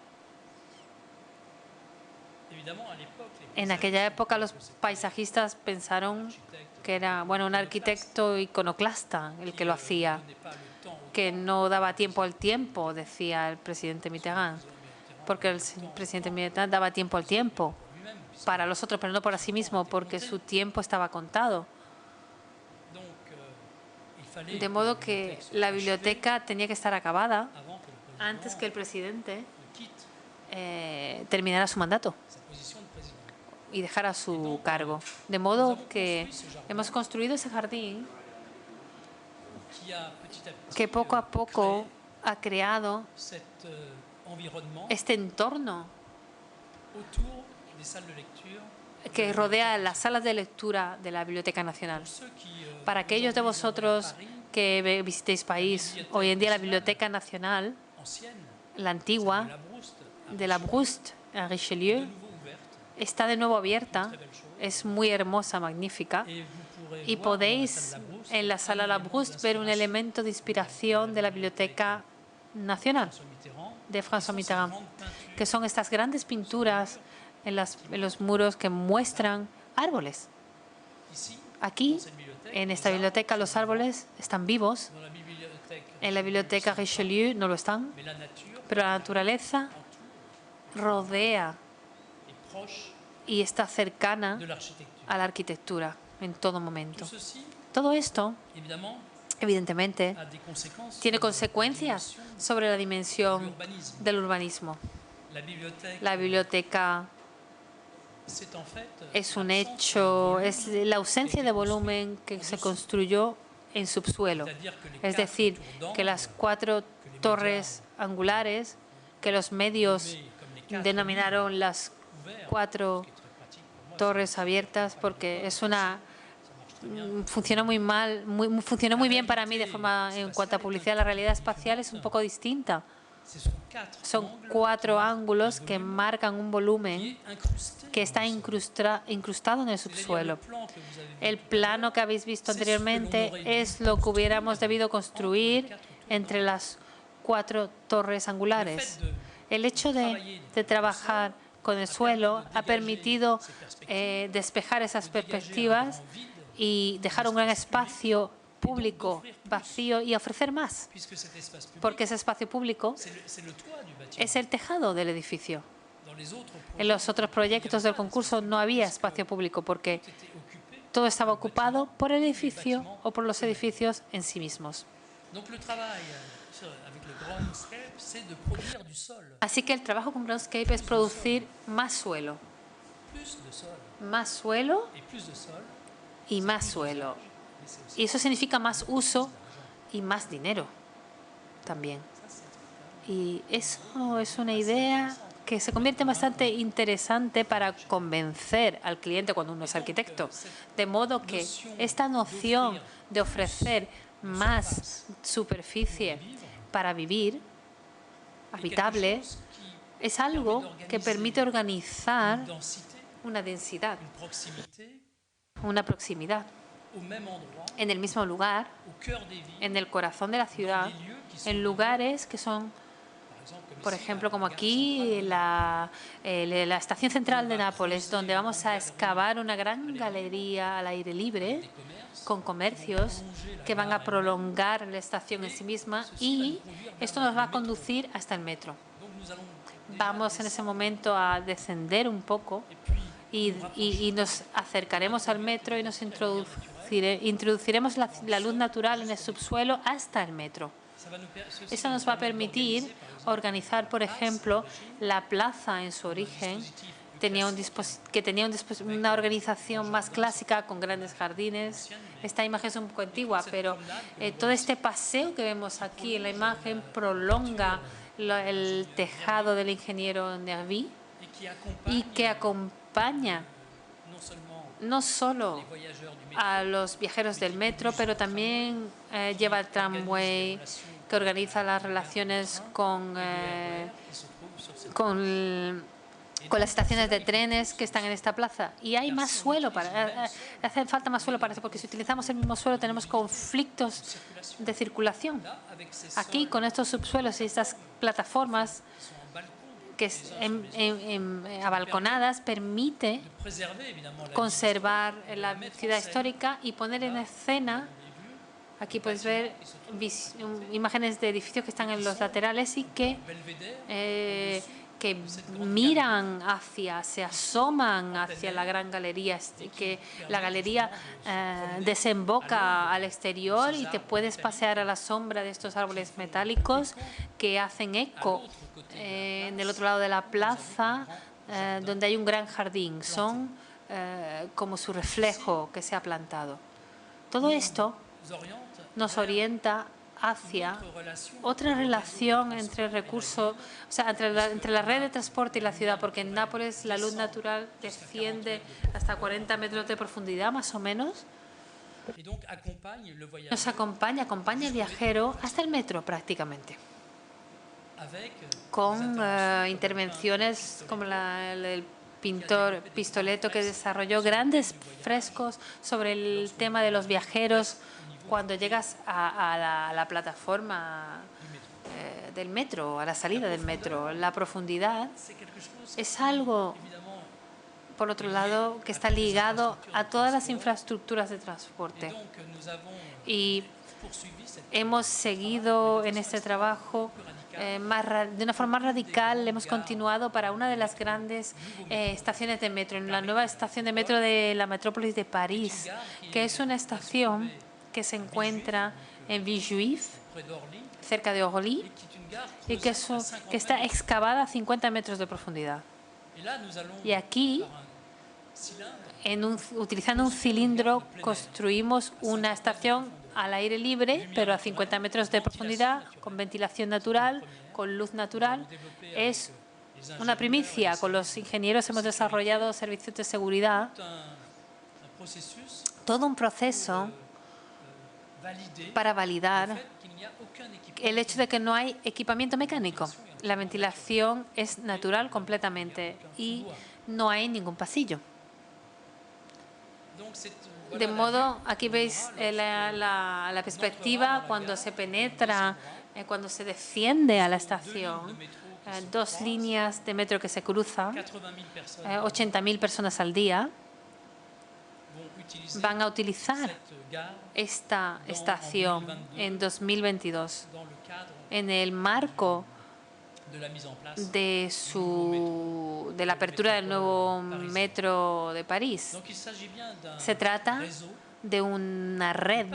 En aquella época los paisajistas pensaron que era un arquitecto iconoclasta el que lo hacía, que no daba tiempo al tiempo, decía el presidente Mitterrand, porque el presidente Mitterrand daba tiempo al tiempo para los otros, pero no para sí mismo, porque su tiempo estaba contado. De modo que la biblioteca tenía que estar acabada antes que el presidente terminara su mandato y dejara su cargo. De modo que hemos construido ese jardín que poco a poco ha creado este entorno que rodea las salas de lectura de la Biblioteca Nacional. Para aquellos de vosotros que visitéis París, hoy en día la Biblioteca Nacional, la antigua, de la Brouste en Richelieu, está de nuevo abierta, es muy hermosa, magnífica, y podéis en la sala La Brouste ver un elemento de inspiración de la Biblioteca Nacional de François Mitterrand, que son estas grandes pinturas en los muros que muestran árboles. Aquí, en esta biblioteca, los árboles están vivos. En la Biblioteca Richelieu no lo están, pero la naturaleza rodea y está cercana a la arquitectura en todo momento. Todo esto, evidentemente, tiene consecuencias sobre la dimensión del urbanismo. La biblioteca es un hecho, es la ausencia de volumen que se construyó en subsuelo. Es decir, que las 4 torres angulares que los medios denominaron las 4 torres abiertas porque es una funcionó muy mal, funcionó muy bien para mí de forma en cuanto a publicidad. La realidad espacial es un poco distinta. Son 4 ángulos que marcan un volumen que está incrustado en el subsuelo. El plano que habéis visto anteriormente es lo que hubiéramos debido construir entre las 4 torres angulares. El hecho de trabajar con el suelo ha permitido despejar esas perspectivas y dejar un gran espacio público vacío y ofrecer más, porque ese espacio público es el tejado del edificio. En los otros proyectos del concurso no había espacio público porque todo estaba ocupado por el edificio o por los edificios en sí mismos. Así que el trabajo con Groundscape es producir más suelo y más suelo. Y eso significa más uso y más dinero también. Y eso es una idea que se convierte en bastante interesante para convencer al cliente cuando uno es arquitecto. De modo que esta noción de ofrecer más superficie para vivir, habitable, es algo que permite organizar una densidad, una proximidad, en el mismo lugar, en el corazón de la ciudad, en lugares que son, por ejemplo, como aquí, la estación central de Nápoles, donde vamos a excavar una gran galería al aire libre con comercios que van a prolongar la estación en sí misma, y esto nos va a conducir hasta el metro. Vamos en ese momento a descender un poco y nos acercaremos al metro y nos introduciremos la luz natural en el subsuelo hasta el metro. Eso nos va a permitir organizar, por ejemplo, la plaza en su origen, tenía una organización más clásica con grandes jardines. Esta imagen es un poco antigua, pero todo este paseo que vemos aquí en la imagen prolonga el tejado del ingeniero Nervi y que acompaña no solo a los viajeros del metro, pero también lleva el tramway, que organiza las relaciones con las estaciones de trenes que están en esta plaza. Y hay más suelo, hace falta más suelo para eso, porque si utilizamos el mismo suelo tenemos conflictos de circulación. Aquí, con estos subsuelos y estas plataformas que abalconadas, permite conservar la ciudad histórica y poner en escena. Aquí puedes ver imágenes de edificios que están en los laterales y que miran se asoman hacia la gran galería, que la galería desemboca al exterior y te puedes pasear a la sombra de estos árboles metálicos que hacen eco en el otro lado de la plaza, donde hay un gran jardín. Son como su reflejo que se ha plantado. Todo esto nos orienta hacia otra relación entre recursos, o sea, entre la red de transporte y la ciudad, porque en Nápoles la luz natural desciende hasta 40 metros de profundidad, más o menos. Nos acompaña el viajero hasta el metro prácticamente, con intervenciones como el pintor Pistoletto, que desarrolló grandes frescos sobre el tema de los viajeros cuando llegas a la plataforma del metro, a la salida del metro. La profundidad es algo, por otro lado, que está ligado a todas las infraestructuras de transporte. Y hemos seguido en este trabajo de una forma radical. Hemos continuado para una de las grandes estaciones de metro, en la nueva estación de metro de la metrópolis de París, que es una estación que se encuentra en Villejuif, cerca de Orly, y que está excavada a 50 metros de profundidad. Y aquí, utilizando un cilindro, construimos una estación al aire libre, pero a 50 metros de profundidad, con ventilación natural, con luz natural. Es una primicia. Con los ingenieros hemos desarrollado servicios de seguridad, todo un proceso para validar el hecho de que no hay equipamiento mecánico. La ventilación es natural completamente y no hay ningún pasillo. De modo, aquí veis la perspectiva cuando se penetra, cuando se desciende a la estación. 2 líneas de metro que se cruzan, 80.000 personas al día van a utilizar esta estación en 2022 en el marco de la apertura del nuevo metro de París. Se trata de una red,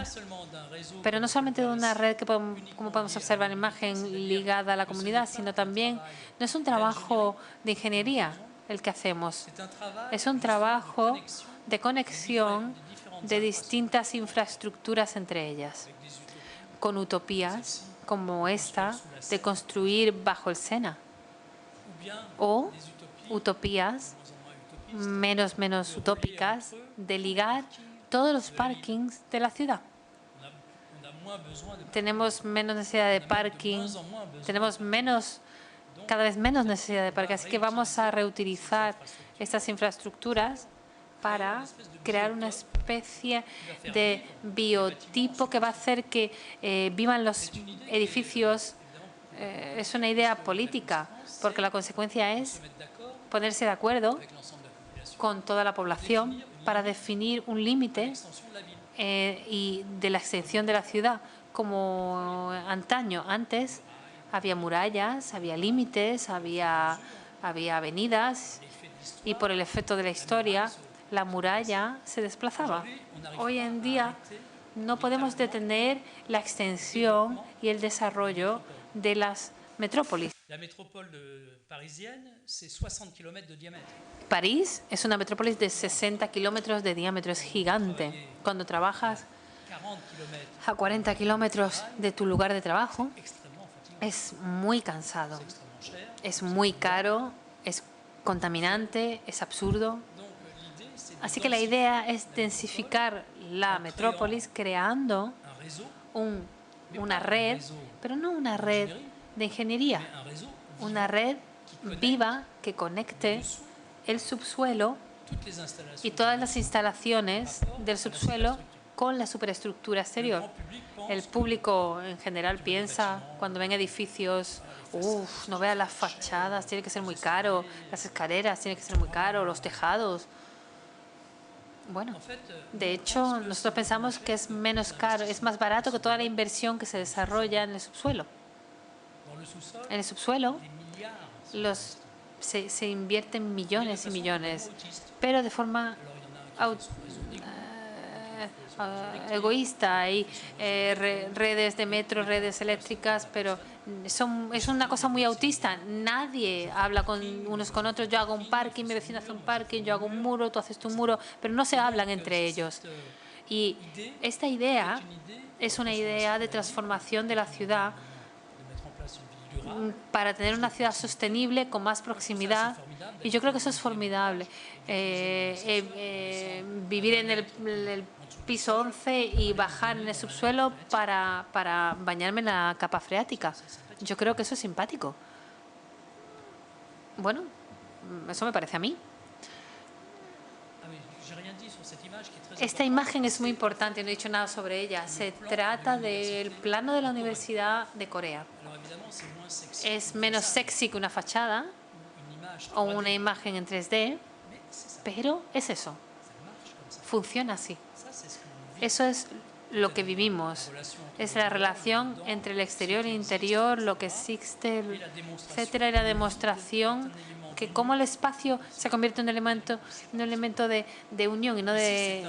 pero no solamente de una red que, como podemos observar en la imagen, ligada a la comunidad, sino también no es un trabajo de ingeniería el que hacemos, es un trabajo de conexión de distintas infraestructuras entre ellas, con utopías como esta de construir bajo el Sena, o utopías menos utópicas de ligar todos los parkings de la ciudad. Tenemos menos necesidad de parking, tenemos cada vez menos necesidad de parking, así que vamos a reutilizar estas infraestructuras para crear una especie de biotipo que va a hacer que vivan los edificios. Es una idea política, porque la consecuencia es ponerse de acuerdo con toda la población para definir un límite y de la extensión de la ciudad, como antaño. Antes había murallas, había límites, había avenidas, y por el efecto de la historia la muralla se desplazaba. Hoy en día no podemos detener la extensión y el desarrollo de las metrópolis. La métropole parisienne, c'est 60 km de diamètre. París es una metrópolis de 60 kilómetros de diámetro, es gigante. Cuando trabajas a 40 kilómetros de tu lugar de trabajo, es muy cansado, es muy caro, es contaminante, es absurdo. Así que la idea es densificar la metrópolis creando una red, pero no una red de ingeniería, una red viva que conecte el subsuelo y todas las instalaciones del subsuelo con la superestructura exterior. El público en general piensa, cuando ven edificios, no vean las fachadas, tiene que ser muy caro, las escaleras tiene que ser muy caro, los tejados. Bueno, de hecho, nosotros pensamos que es menos caro, es más barato que toda la inversión que se desarrolla en el subsuelo. En el subsuelo se invierten millones y millones, pero de forma egoísta. Hay redes de metro, redes eléctricas, pero es una cosa muy autista. Nadie habla unos con otros. Yo hago un parking, mi vecino hace un parking, yo hago un muro, tú haces tu muro, pero no se hablan entre ellos. Y esta idea es una idea de transformación de la ciudad para tener una ciudad sostenible con más proximidad, y yo creo que eso es formidable. Vivir en el piso 11 y bajar en el subsuelo para bañarme en la capa freática. Yo creo que eso es simpático. Bueno, eso me parece a mí. Esta imagen es muy importante, no he dicho nada sobre ella. Se trata del plano de la Universidad de Corea. Es menos sexy que una fachada o una imagen en 3D, pero es eso. Funciona así. Eso es lo que vivimos. Es la relación entre el exterior e el interior, lo que existe, etcétera, y la demostración que cómo el espacio se convierte en un elemento de unión y no de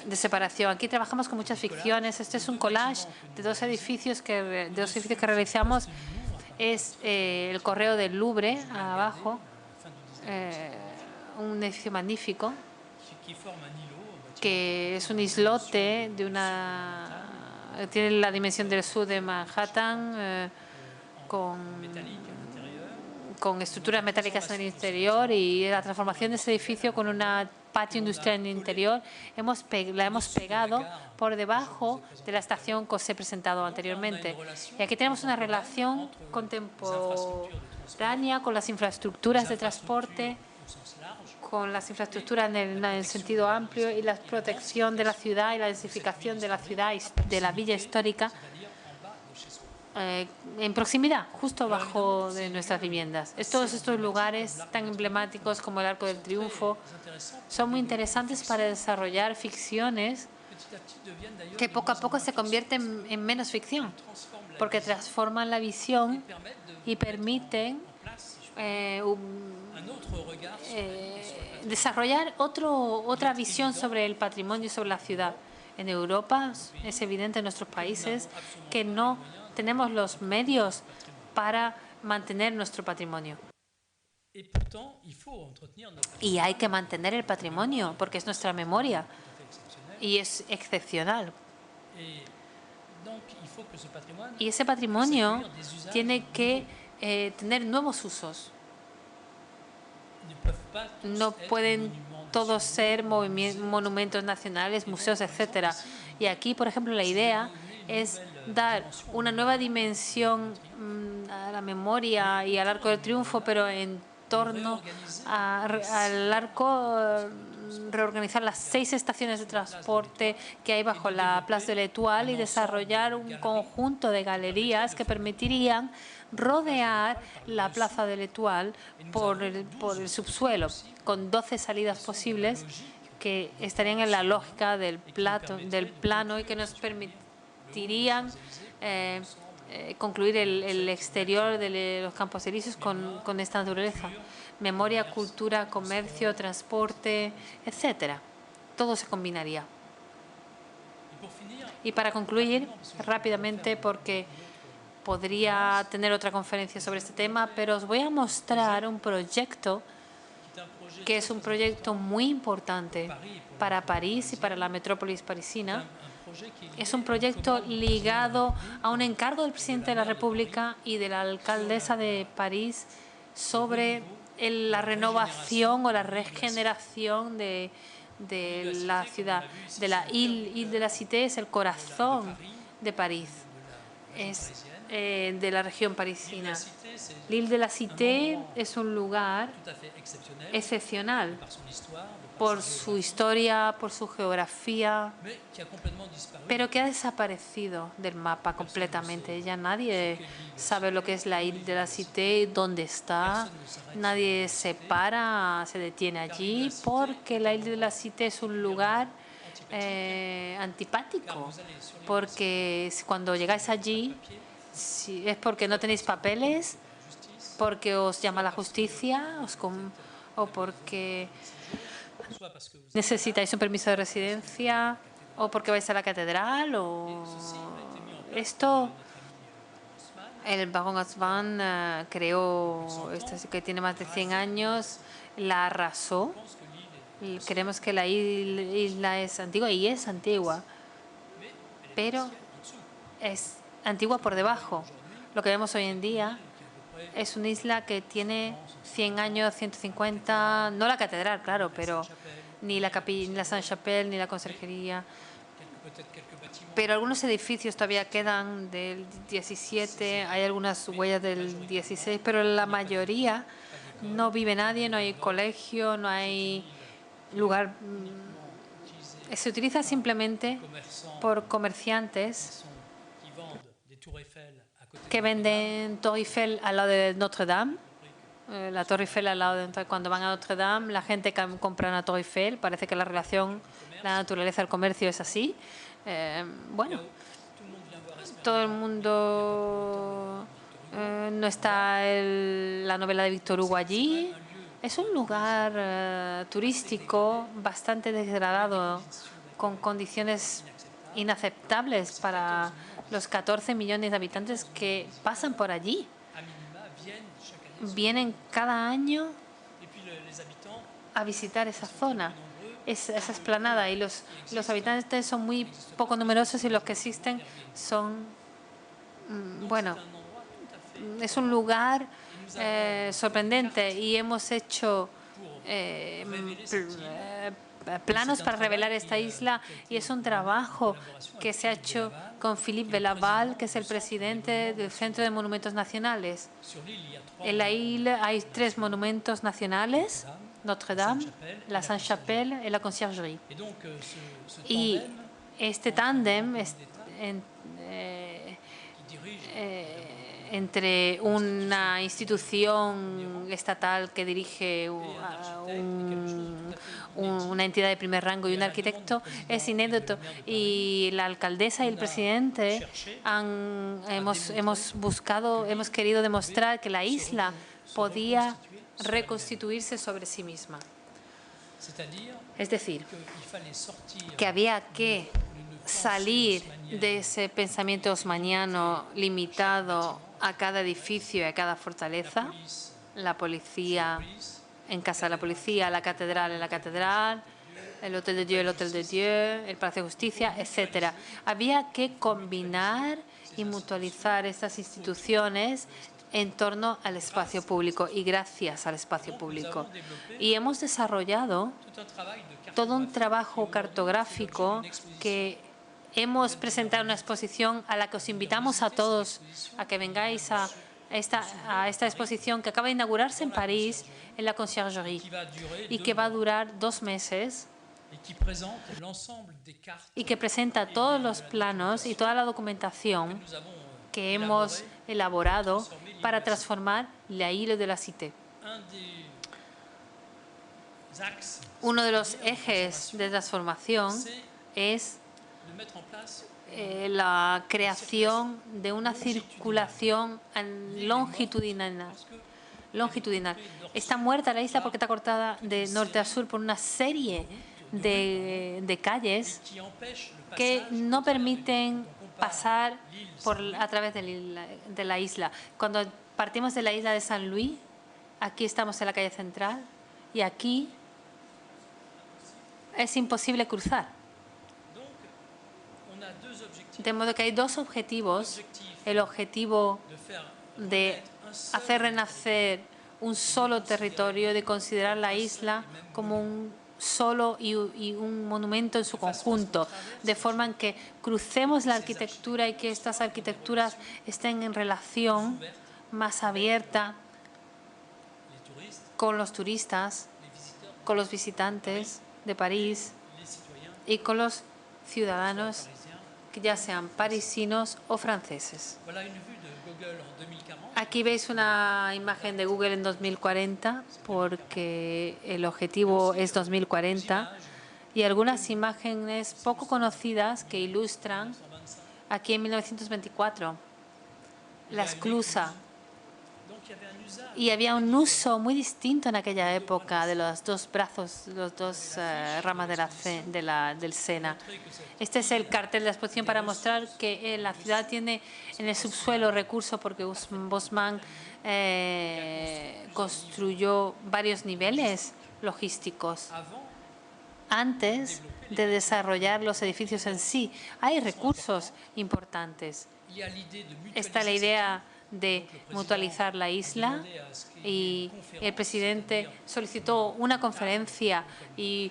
de separación. Aquí trabajamos con muchas ficciones. Este es un collage de dos edificios que realizamos. Es el Correo del Louvre, abajo, un edificio magnífico, que es un islote tiene la dimensión del sur de Manhattan, con estructuras metálicas en el interior, y la transformación de ese edificio con una patio industrial en el interior la hemos pegado por debajo de la estación que os he presentado anteriormente. Y aquí tenemos una relación contemporánea con las infraestructuras de transporte, con las infraestructuras en el sentido amplio, y la protección de la ciudad y la densificación de la ciudad, de la villa histórica, en proximidad, justo abajo de nuestras viviendas. Todos estos lugares tan emblemáticos como el Arco del Triunfo son muy interesantes para desarrollar ficciones que poco a poco se convierten en menos ficción, porque transforman la visión y permiten desarrollar otra visión sobre el patrimonio y sobre la ciudad. En Europa es evidente, en nuestros países, que no tenemos los medios para mantener nuestro patrimonio. Y hay que mantener el patrimonio porque es nuestra memoria y es excepcional. Y ese patrimonio tiene que tener nuevos usos. No pueden todos ser monumentos nacionales, museos, etcétera. Y aquí, por ejemplo, la idea es dar una nueva dimensión a la memoria y al Arco del Triunfo, pero en torno al arco, reorganizar las 6 estaciones de transporte que hay bajo la Place de l'Étoile y desarrollar un conjunto de galerías que permitirían rodear la Plaza de l'Étoile por el subsuelo, con 12 salidas posibles que estarían en la lógica del plano y que nos permitirían concluir el exterior de los Campos Elíseos con esta naturaleza. Memoria, cultura, comercio, transporte, etcétera. Todo se combinaría. Y para concluir, rápidamente, porque podría tener otra conferencia sobre este tema, pero os voy a mostrar un proyecto que es un proyecto muy importante para París y para la metrópolis parisina. Es un proyecto ligado a un encargo del presidente de la República y de la alcaldesa de París sobre la renovación o la regeneración de la ciudad. De la Ile de la Cité, es el corazón de París, es de la región parisina. L'Île de la Cité es un lugar excepcional por su historia, por su geografía, pero que ha desaparecido del mapa completamente. Ya nadie sabe lo que es la Île de la Cité, dónde está. Nadie se detiene allí, porque la Île de la Cité es un lugar antipático, porque cuando llegáis allí, es porque no tenéis papeles, porque os llama la justicia, o porque necesitáis un permiso de residencia, o porque vais a la catedral, o esto. El barón Haussmann creó, que tiene más de 100 años, la arrasó. Creemos que la isla es antigua, y es antigua, pero es antigua por debajo. Lo que vemos hoy en día es una isla que tiene 100 años, 150, no la catedral, claro, pero ni la Sainte-Chapelle, ni la conserjería. Pero algunos edificios todavía quedan del 17, hay algunas huellas del 16, pero la mayoría no vive nadie, no hay colegio, no hay lugar. Se utiliza simplemente por comerciantes que venden Torre Eiffel al lado de Notre Dame. La Torre Eiffel al lado de cuando van a Notre Dame, la gente compra una Torre Eiffel. Parece que la relación, la naturaleza del comercio es así. Bueno, todo el mundo, no está la novela de Víctor Hugo allí. Es un lugar turístico bastante degradado con condiciones inaceptables para los 14 millones de habitantes que pasan por allí. Vienen cada año a visitar esa zona, esa explanada, y los habitantes son muy poco numerosos y los que existen son, bueno, es un lugar sorprendente, y hemos hecho planos para revelar esta isla, y es un trabajo que se ha hecho con Philippe Belaval, que es el presidente del Centro de Monumentos Nacionales. En la isla hay 3 monumentos nacionales: Notre-Dame, la Sainte-Chapelle y la Conciergerie. Y este tándem entre una institución estatal que dirige una entidad de primer rango y un arquitecto es inédito, y la alcaldesa y el presidente hemos querido demostrar que la isla podía reconstituirse sobre sí misma. Es decir, que había que salir de ese pensamiento osmaniano limitado a cada edificio y a cada fortaleza: la policía en casa de la policía, la catedral en la catedral, el Hotel de Dieu, el Hotel de Dieu, el Palacio de Justicia, etc. Había que combinar y mutualizar estas instituciones en torno al espacio público y gracias al espacio público. Y hemos desarrollado todo un trabajo cartográfico que hemos presentado en una exposición a la que os invitamos a todos a que vengáis a esta exposición, que acaba de inaugurarse en París, en la Conciergerie, y que va a durar 2 meses, y que presenta todos los planos y toda la documentación que hemos elaborado para transformar la Île de la Cité. Uno de los ejes de transformación es la creación de una circulación longitudinal. Está muerta la isla porque está cortada de norte a sur por una serie de calles que no permiten pasar a través de la isla. Cuando partimos de la isla de San Luis, aquí estamos en la calle central, y aquí es imposible cruzar. De modo que hay 2 objetivos: el objetivo de hacer renacer un solo territorio, de considerar la isla como un solo y un monumento en su conjunto, de forma en que crucemos la arquitectura y que estas arquitecturas estén en relación más abierta con los turistas, con los visitantes de París y con los ciudadanos, que ya sean parisinos o franceses. Aquí veis una imagen de Google en 2040, porque el objetivo es 2040, y algunas imágenes poco conocidas que ilustran aquí en 1924 la esclusa. Y había un uso muy distinto en aquella época de los 2 brazos, los 2 ramas del Sena. Este es el cartel de la exposición para mostrar que la ciudad tiene en el subsuelo recursos, porque Bosman construyó varios niveles logísticos. Antes de desarrollar los edificios en sí, hay recursos importantes. Está la idea de mutualizar la isla, y el presidente solicitó una conferencia y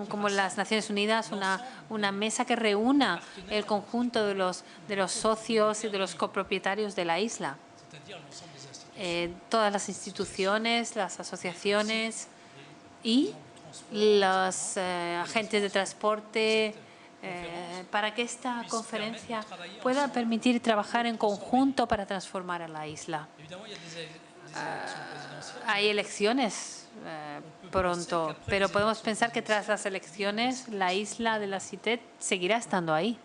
como las Naciones Unidas, una mesa que reúna el conjunto de los socios y de los copropietarios de la isla. Todas las instituciones, las asociaciones y los agentes de transporte, para que esta conferencia pueda permitir trabajar en conjunto para transformar a la isla. Hay elecciones pronto, pero podemos pensar que tras las elecciones la isla de la Cité seguirá estando ahí.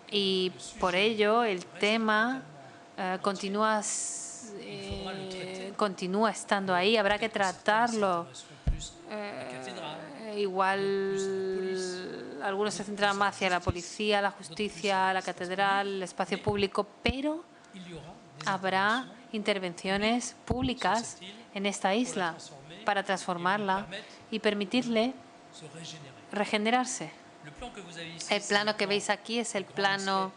Y por ello el tema continúa estando ahí. Habrá que tratarlo igual algunos se centran más hacia la policía, la justicia, la catedral, el espacio público, pero habrá intervenciones públicas en esta isla para transformarla y permitirle regenerarse. El plano que veis aquí es el plano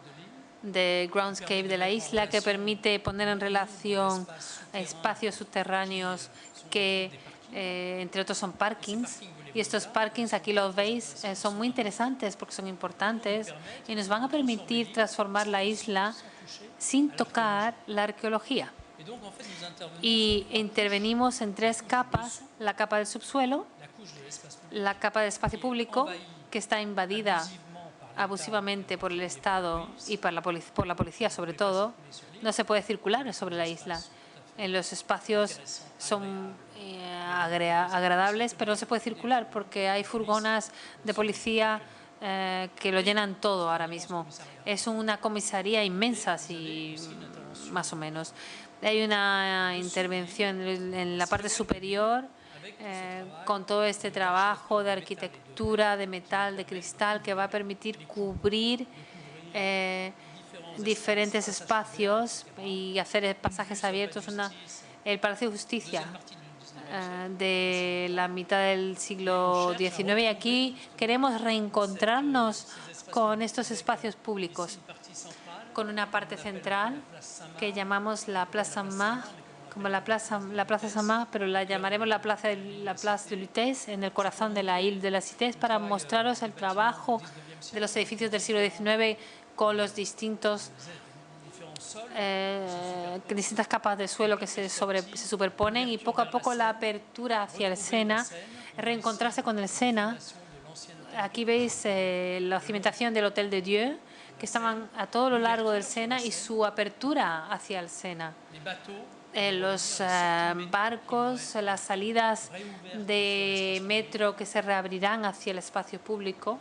de groundscape de la isla, que permite poner en relación espacios subterráneos que, entre otros, son parkings. Y estos parkings, aquí los veis, son muy interesantes porque son importantes y nos van a permitir transformar la isla sin tocar la arqueología. Y intervenimos en 3 capas: la capa del subsuelo, la capa del espacio público, que está invadida abusivamente por el Estado y por la policía sobre todo. No se puede circular sobre la isla. En los espacios son agradables, pero no se puede circular porque hay furgonas de policía que lo llenan todo ahora mismo. Es una comisaría inmensa, así, más o menos. Hay una intervención en la parte superior con todo este trabajo de arquitectura, de metal, de cristal, que va a permitir cubrir diferentes espacios y hacer pasajes abiertos. El Palacio de Justicia de la mitad del siglo XIX, y aquí queremos reencontrarnos con estos espacios públicos, con una parte central que llamamos la Place Saint-Marc, como la Plaza Saint-Marc, pero la llamaremos la Place de Lutèce, en el corazón de la Ile de la Cité, para mostraros el trabajo de los edificios del siglo XIX con los distintas capas de suelo que se superponen, y poco a poco la apertura hacia el Sena, reencontrarse con el Sena. Aquí veis la cimentación del Hotel de Dieu, que estaban a todo lo largo del Sena, y su apertura hacia el Sena. Los barcos, las salidas de metro que se reabrirán hacia el espacio público.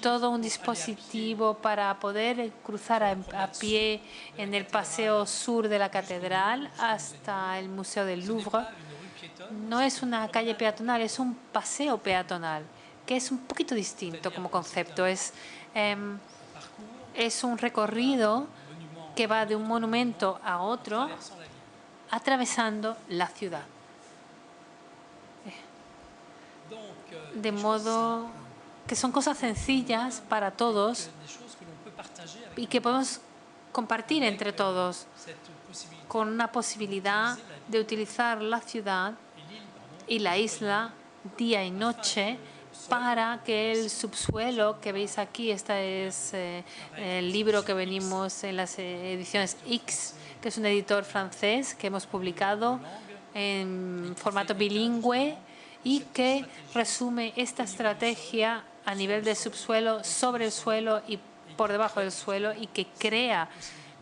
Todo un dispositivo para poder cruzar a pie en el paseo sur de la catedral hasta el Museo del Louvre. No es una calle peatonal, es un paseo peatonal, que es un poquito distinto como concepto. Es un recorrido que va de un monumento a otro, atravesando la ciudad. De modo que son cosas sencillas para todos y que podemos compartir entre todos, con una posibilidad de utilizar la ciudad y la isla día y noche para que el subsuelo que veis aquí, este es el libro que venimos en las ediciones X, que es un editor francés que hemos publicado en formato bilingüe y que resume esta estrategia a nivel de subsuelo, sobre el suelo y por debajo del suelo, y que crea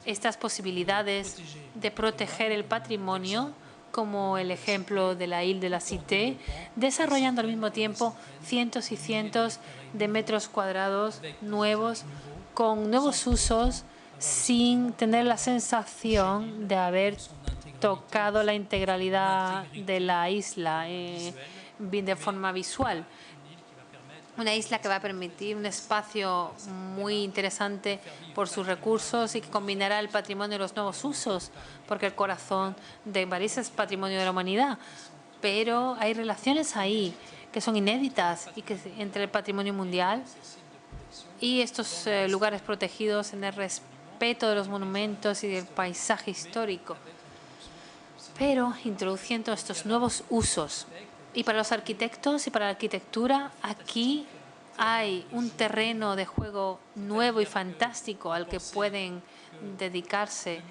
estas posibilidades de proteger el patrimonio, como el ejemplo de la Ile de la Cité, desarrollando al mismo tiempo cientos y cientos de metros cuadrados nuevos, con nuevos usos, sin tener la sensación de haber tocado la integralidad de la isla de forma visual. Una isla que va a permitir un espacio muy interesante por sus recursos y que combinará el patrimonio y los nuevos usos, porque el corazón de París es patrimonio de la humanidad. Pero hay relaciones ahí que son inéditas y que entre el patrimonio mundial y estos lugares protegidos en el respeto de los monumentos y del paisaje histórico, pero introduciendo estos nuevos usos. Y para los arquitectos y para la arquitectura, aquí hay un terreno de juego nuevo y fantástico al que pueden dedicarse.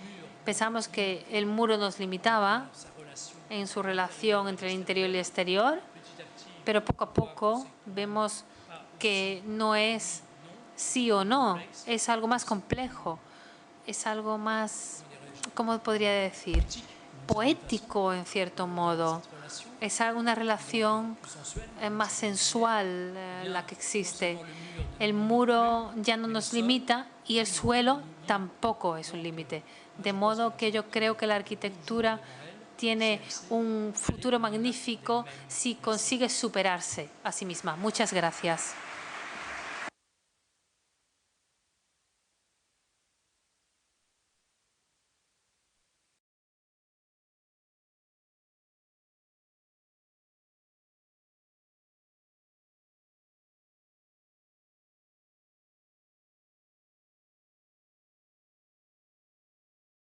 Pensamos que el muro nos limitaba en su relación entre el interior y el exterior, pero poco a poco vemos que no es sí o no, es algo más complejo, es algo más, ¿cómo podría decir?, poético en cierto modo. Es una relación más sensual la que existe. El muro ya no nos limita y el suelo tampoco es un límite. De modo que yo creo que la arquitectura tiene un futuro magnífico si consigue superarse a sí misma. Muchas gracias.